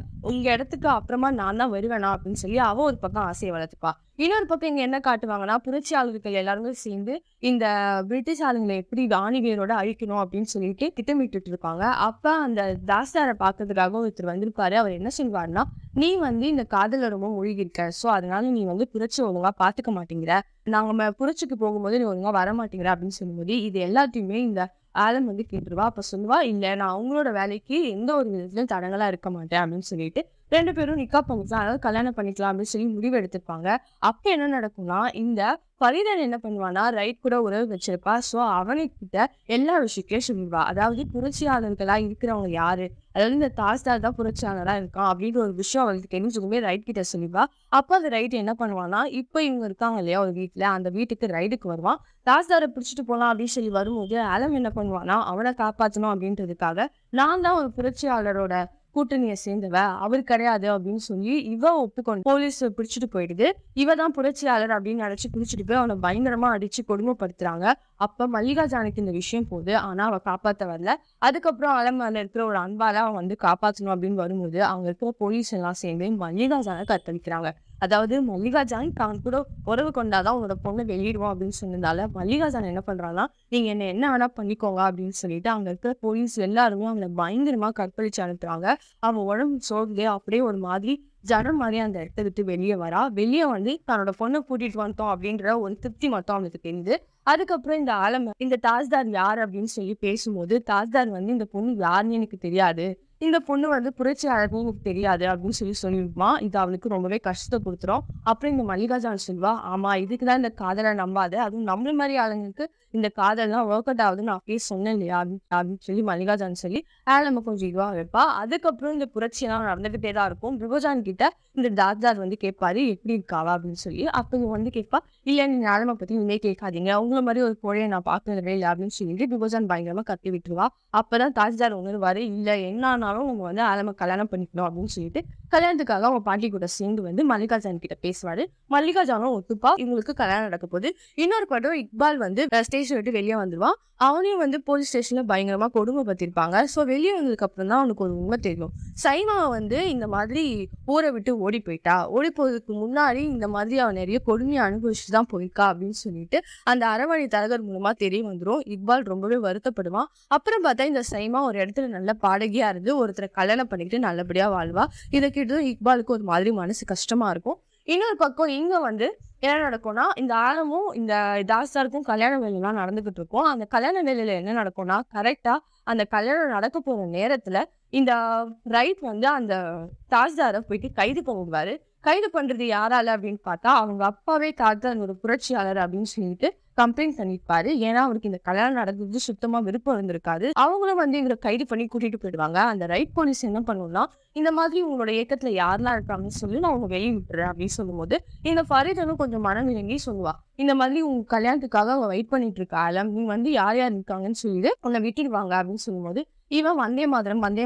உங்க இடத்துக்கு அப்புறமா நான் தான் வருவேனா அப்படின்னு சொல்லி அவ ஒரு பக்கம் ஆசையை வளர்த்துப்பா. இன்னொரு பக்கம் இங்க என்ன காட்டுவாங்கன்னா, புரட்சியாளர்கள் எல்லாருமே சேர்ந்து இந்த பிரிட்டிஷ் ஆளுங்களை எப்படி ஆணிவேரோட அழிக்கணும் அப்படின்னு சொல்லிட்டு திட்டமிட்டு இருப்பாங்க. அப்ப அந்த தாஸ்தாரை பாக்குறதுக்காக ஒருத்தர் வந்திருப்பாரு. அவர் என்ன சொல்வாருன்னா, நீ வந்து இந்த காதல ரொம்ப மூழ்கி இருக்க, சோ அதனால நீ வந்து புரட்சி ஒழுங்கா பாத்துக்க மாட்டேங்கிற, நாங்க புரட்சிக்கு போகும்போது நீ ஒழுங்கா வர மாட்டேங்கிற அப்படின்னு சொல்லும்போது இது எல்லாத்தையுமே இந்த ஆலம் வந்து கேட்டுருவா. அப்ப சொல்லுவா, இல்ல நான் அவங்களோட வேலைக்கு எந்த ஒரு விதத்திலும் தடங்களா இருக்க மாட்டேன் அப்படின்னு சொல்லிட்டு 2 பேரும் நிக்கா பண்ணிக்கலாம், அதாவது கல்யாணம் பண்ணிக்கலாம் அப்படின்னு சொல்லி முடிவு எடுத்திருப்பாங்க. அப்ப என்ன நடக்கும்னா, இந்த ஃபரீதன் என்ன பண்ணுவானா, ரைட் கூட உறவு வச்சிருப்பா. சோ அவனுக்கிட்ட எல்லா விஷயத்தையும் சொல்லிடுவா. அதாவது புரட்சியாளர்களா இருக்கிறவங்க யாரு, அதாவது இந்த தாஸ்தார் தான் புரட்சியாளரா இருக்கான் அப்படின்ற ஒரு விஷயம் அவளுக்கு தெரிஞ்சுக்குமே ரைட் கிட்ட சொல்லிடுவா. அப்ப அந்த ரைட் என்ன பண்ணுவானா, இப்ப இவங்க இருக்காங்க இல்லையா ஒரு வீட்டுல, அந்த வீட்டுக்கு ரைடுக்கு வருவான். தாஸ்தாரை பிடிச்சிட்டு போலாம் அப்படின்னு சொல்லி வரும்போது ஆலம் என்ன பண்ணுவானா, அவனை காப்பாற்றணும் அப்படின்றதுக்காக நான் தான் ஒரு புரட்சியாளரோட கூட்டணியை சேர்ந்தவ, அவர் கிடையாது அப்படின்னு சொல்லி இவ ஒப்புக்கொண்டு போலீஸ் பிடிச்சிட்டு போயிடுது. இவ தான் புரட்சியாளர் அப்படின்னு நினைச்சு பிடிச்சிட்டு போய் அவனை பயங்கரமா அடிச்சு கொடுமைப்படுத்துறாங்க. அப்ப மல்லிகா ஜானுக்கு இந்த விஷயம் போகுது. ஆனா அவ காப்பாத்த வரல. அதுக்கப்புறம் அலமேல இருக்கிற ஒரு அன்பால அவன் வந்து காப்பாற்றணும் அப்படின்னு வரும்போது அங்க இருக்கிற போலீஸ் எல்லாம் சேர்ந்து மல்லிகா ஜானை கத்தளிக்கிறாங்க. அதாவது மல்லிகா ஜான் தான் கூட உறவு கொண்டாதான் உங்களோட பொண்ணை வெளியிடுவோம் அப்படின்னு சொன்னதால மல்லிகா ஜான் என்ன பண்றாங்கன்னா, நீங்க என்ன வேணா பண்ணிக்கோங்க அப்படின்னு சொல்லிட்டு அங்க இருக்கிற போலீஸ் எல்லாருமே அவனை பயங்கரமா கற்பழிச்சு அனுப்புறாங்க. அவன் உடம்பு சோர்ந்து அப்படியே ஒரு மாதிரி ஜடம் மாதிரி அந்த இடத்த விட்டு வெளியே வரா. வெளியே வந்து தன்னோட பொண்ணை கூட்டிட்டு வந்துட்டோம் அப்படின்ற ஒரு திருப்தி மட்டும் அவனுக்கு தெரியுது. அதுக்கப்புறம் இந்த ஆலம இந்த தாஸ்தார் யார் அப்படின்னு சொல்லி பேசும்போது தாஸ்தார் வந்து இந்த பொண்ணு யாருன்னு எனக்கு தெரியாது, இந்த பொண்ணு வந்து புரட்சியாளர்னு எனக்கு தெரியாது அப்படின்னு சொல்லியிருப்பான். இது அவளுக்கு ரொம்பவே கஷ்டத்தை கொடுத்துரும். அப்புறம் இந்த மல்லிகா ஜான் சொல்வா, ஆமா இதுக்குதான் இந்த காதலை நம்பாத, அதுவும் நம்மள மாதிரி ஆளுங்களுக்கு இந்த காதல்லாம் ஒர்க் அவுட் ஆகுதுன்னு நான் அப்படியே சொன்னேன் இல்லையா அப்படின்னு சொல்லி மல்லிகா ஜான் சொல்லி நம்ம கொஞ்சம் இதுவா வைப்பா. அதுக்கப்புறம் இந்த புரட்சி எல்லாம் நடந்துகிட்டே தான் இருக்கும். பிபோஜான் கிட்ட இந்த தாஸ்தார் வந்து கேட்பாரு, எப்படி இருக்காவா அப்படின்னு சொல்லி. அப்ப இவங்க வந்து கேட்பா, இல்ல நீங்க ஆலமை பத்தி இனிமே கேட்காதீங்க, உங்களை மாதிரி ஒரு கோழையை நான் பார்க்கவே இல்லை அப்படின்னு சொல்லிட்டு பிபோஜான் பயங்கரமா கத்தி விட்டுருவா. அப்பதான் தாஸ்தார் உணர்வாரு, இல்ல என்ன ஆனாலும் அவங்க வந்து ஆலமை கல்யாணம் பண்ணிக்கணும் அப்படின்னு சொல்லிட்டு கல்யாணத்துக்காக அவங்க பாட்டி கூட சேர்ந்து வந்து மல்லிகார்ஜுன் கிட்ட பேசுவாரு. மல்லிகார்ஜுனும் ஒத்துப்பா, இவங்களுக்கு கல்யாணம் நடக்க போகுது. இன்னொரு படம் இக்பால் வந்து ஸ்டேஷன் விட்டு வெளியே வந்துருவான். அவனையும் வந்து போலீஸ் ஸ்டேஷன்ல பயங்கரமா கொடுமைப்படுத்திருப்பாங்க. ஸோ வெளியே வந்ததுக்கு அப்புறம் தான் அவனுக்கு ஒரு உண்மை தெரியும். சைமா வந்து இந்த மாதிரி ஊரை விட்டு ஓடி போயிட்டா. ஓடி போறதுக்கு முன்னாடி இந்த மாதிரி அவன் நிறைய கொடுமையை அனுபவிச்சுட்டு தான் போயிருக்கா அப்படின்னு சொல்லிட்டு அந்த அரவணை தரகர் மூலமா தெரிய வந்துடும். இக்பால் ரொம்பவே வருத்தப்படுவான். அப்புறம் பார்த்தா இந்த சைமா ஒரு இடத்துல நல்ல பாடகியா இருந்து ஒருத்தரை கல்யாணம் பண்ணிக்கிட்டு நல்லபடியா வாழ்வா. இதை கிட்ட இக்பாலுக்கு ஒரு மாதிரி மனசு கஷ்டமா இருக்கும். இன்னொரு பக்கம் இங்க வந்து என்ன நடக்கும்னா, இந்த ஆலமும் இந்த தாஸ்தாருக்கும் கல்யாண வேலையெல்லாம் நடந்துகிட்டு இருக்கும். அந்த கல்யாண வேலையில என்ன நடக்கும்னா, கரெக்டா அந்த கல்யாணம் நடக்க போற நேரத்துல இந்த ரைட் வந்து அந்த தாஸ்தாரை போயிட்டு கைது பண்ணிடுவாரு. கைது பண்றது யாரால அப்படின்னு பார்த்தா, அவங்க அப்பாவே தாஸ்தார் ஒரு புரட்சியாளர் அப்படின்னு சொல்லிட்டு கம்ப்ளைண்ட் பண்ணிருப்பாரு. ஏன்னா அவருக்கு இந்த கல்யாணம் நடந்தது சுத்தமா விருப்பம் இருந்திருக்காது. அவங்களும் வந்து இவரை கைது பண்ணி கூட்டிட்டு போயிடுவாங்க. அந்த ரைட் போலீஸ் என்ன பண்ணுவோம்னா, இந்த மாதிரி உங்களோட இயக்கத்துல யாரெல்லாம் இருக்காங்கன்னு சொல்லி நான் அவங்க வெளியே விட்டுறேன் அப்படின்னு சொல்லும்போது, இந்த ஃபரீதனும் கொஞ்சம் மனம் இறங்கி சொல்லுவா, இந்த மாதிரி உங்க கல்யாணத்துக்காக அவங்க வெயிட் பண்ணிட்டு இருக்கா ஆலம், நீ வந்து யார் யார் இருக்காங்கன்னு சொல்லிட்டு உன்னை விட்டுடுவாங்க அப்படின்னு சொல்லும்போது, இவன் வந்தே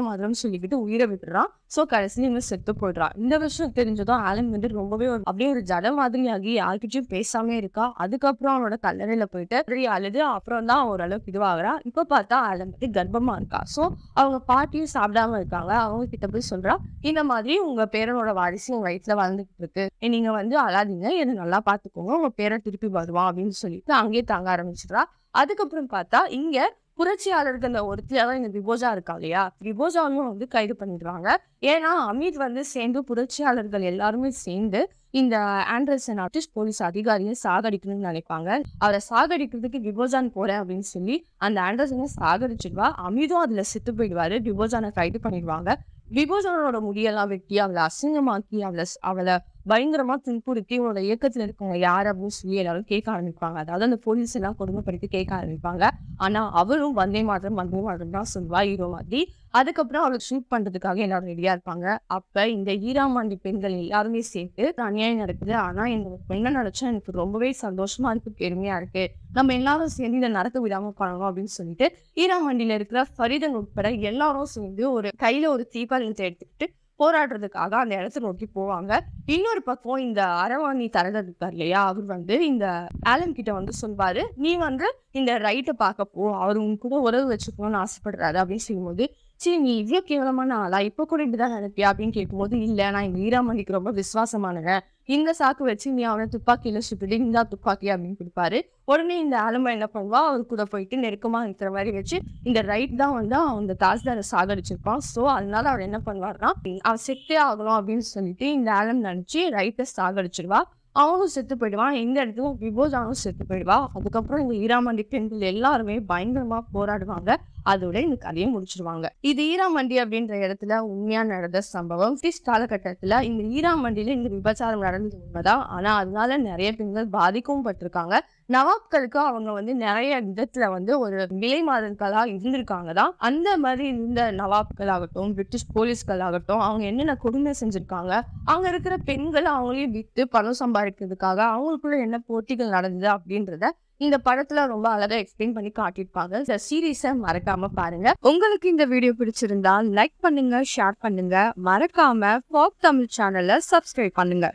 மாதரம் சொல்லிக்கிட்டு உயிரை விட்டுறான். சோ கடைசியில் இவன் செத்து போயிடுறான். இந்த விஷயம் தெரிஞ்சதும் ஆலம் வந்து ரொம்பவே அப்படியே ஒரு ஜட மாதிரி ஆகி யார்கிட்டயும் பேசாம இருக்கா. அதுக்கப்புறம் அவனோட கல்லறையில போயிட்டு அழுது அப்புறம் தான் ஓரளவுக்கு இதுவாகிறா. இப்ப பார்த்தா ஆலம் வந்து கர்ப்பமா இருக்கா. சோ அவங்க பாட்டியும் சாப்பிடாம இருக்காங்க. அவங்க கிட்ட போய் சொல்றா, இந்த மாதிரி உங்க பேரனோட வாரிசு உங்க வயிற்றுல வளர்ந்துட்டு இருக்கு, நீங்க வந்து அழாதீங்க, என்ன நல்லா பாத்துக்கோங்க, உங்க பேரன் திருப்பி வருவான் அப்படின்னு சொல்லிட்டு அங்கேயே தாங்க ஆரம்பிச்சிடுறா. அதுக்கப்புறம் பார்த்தா இங்க புரட்சியாளருக்கு அந்த ஒருத்தியாதான் இந்த விபோஜா இருக்கா இல்லையா, விபோஜாவும் வந்து கைது பண்ணிடுவாங்க. ஏன்னா அமீத் வந்து சேர்ந்து புரட்சியாளர்கள் எல்லாருமே சேர்ந்து இந்த ஆண்டர்சன் ஆர்டிஸ்ட் போலீஸ் அதிகாரியை சாகடிக்கணும்னு நினைப்பாங்க. அவரை சாகடிக்கிறதுக்கு விபோஜான் போறேன் அப்படின்னு சொல்லி அந்த ஆண்டர்சனை சாகடிச்சிடுவா. அமீதும் அதுல செத்து போயிடுவாரு. விபோஜானை கைது பண்ணிடுவாங்க. விபோஜனோட முடியெல்லாம் வெட்டி அவளை அசிங்கமாக்கி அவளை பயங்கரமா துன்புறுத்தி உன்னோட இயக்கத்துல இருக்கவங்க யார் அப்படின்னு சொல்லி எல்லாரும் கேட்க ஆரம்பிப்பாங்க. அதாவது அந்த போலீஸ் எல்லாம் கொடுமைப்படுத்தி கேட்க ஆரம்பிப்பாங்க. ஆனா அவளும் வந்தே மாதரம் தான் சொல்லுவா ஹீரோ மாதிரி. அதுக்கப்புறம் அவளுக்கு ஷூட் பண்றதுக்காக எல்லாரும் ரெடியா இருப்பாங்க. அப்ப இந்த ஈராமாண்டி பெண்கள் எல்லாருமே சேர்த்து அநியாயம் நடக்குது, ஆனா இந்த பெண்ணை நினைச்சா எனக்கு ரொம்பவே சந்தோஷமா இருக்கு, பெருமையா இருக்கு, நம்ம எல்லாரும் சேர்ந்து இதை நடக்க விடாம பண்ணணும் அப்படின்னு சொல்லிட்டு ஈராமாண்டியில இருக்கிற ஃபரீதன் உட்பட எல்லாரும் சேர்ந்து ஒரு கையில ஒரு தீபாவளத்தை எடுத்துக்கிட்டு போராடுறதுக்காக அந்த இடத்த நோக்கி போவாங்க. இன்னொரு பக்கம் இந்த அரவாணி தரகர் இருக்கார் இல்லையா, அவர் வந்து இந்த ஆலம் கிட்ட வந்து சொல்வாரு, நீ வந்து இந்த ரைட்டை பார்க்க போ, அவர் உங்க கூட உறவு வச்சுக்கணும்னு ஆசைப்படுறாரு அப்படின்னு சொல்லும்போது, சரி நீ இவ்வளவு கேவலமான ஆளா, இப்ப கூட இப்படிதான் நினைப்பியா அப்படின்னு கேட்கும்போது, இல்ல நான் இந்த ஈராமணிக்கு ரொம்ப விசுவாசமானவன், இந்த சாக்கு வச்சு நீ அவனை துப்பாக்கியில சுட்டுட்டு இந்தா துப்பாக்கி அப்படின்னு கொடுப்பாரு. உடனே இந்த ஆலமா என்ன பண்ணுவா, அவர் கூட போயிட்டு நெருக்கமா இருக்கிற மாதிரி வச்சு இந்த ரைட் தான் வந்து அந்த தாஸ்தாரை சாகடிச்சிருப்பான். சோ அதனால அவர் என்ன பண்ணுவாருன்னா, அவன் செத்தே ஆகணும் அப்படின்னு சொல்லிட்டு இந்த ஆலம் நினைச்சு ரைட்டை சாகடிச்சிருவா. அவனும் செத்து போயிடுவான். எந்த இடத்துல விபோஜானும் செத்து போயிடுவா. அதுக்கப்புறம் இந்த ஈராமண்டி பெண்கள் எல்லாருமே பயங்கரமா போராடுவாங்க. அதோட இந்த கதையை முடிச்சிருவாங்க. இது ஈராமண்டி அப்படின்ற இடத்துல உண்மையா நடந்த சம்பவம். பிரிட்டிஷ் காலகட்டத்துல இந்த ஈராமண்டியில இந்த விபச்சாரம் நடந்தது உண்மைதான். ஆனா அதனால நிறைய பெண்கள் பாதிக்கவும் பட்டிருக்காங்க. நவாப்களுக்கு அவங்க வந்து நிறைய விதத்துல வந்து ஒரு விலை மாதர்களா இருந்திருக்காங்க தான். அந்த மாதிரி இருந்த நவாப்கள் ஆகட்டும், பிரிட்டிஷ் போலீஸ்கள் ஆகட்டும், அவங்க என்னென்ன கொடுமை செஞ்சிருக்காங்க, அங்க இருக்கிற பெண்கள் அவங்களையும் வித்து பணம் சம்பாதிக்கிறதுக்காக அவங்களுக்குள்ள என்ன போட்டிகள் நடந்தது அப்படின்றத இந்த படத்துல ரொம்ப அழகா எக்ஸ்பிளைன் பண்ணி காட்டியிருப்பாங்க. இந்த சீரீஸை மறக்காம பாருங்க. உங்களுக்கு இந்த வீடியோ பிடிச்சிருந்தா லைக் பண்ணுங்க, ஷேர் பண்ணுங்க, மறக்காம ஃபாக் தமிழ் சேனலை சப்ஸ்கிரைப் பண்ணுங்க.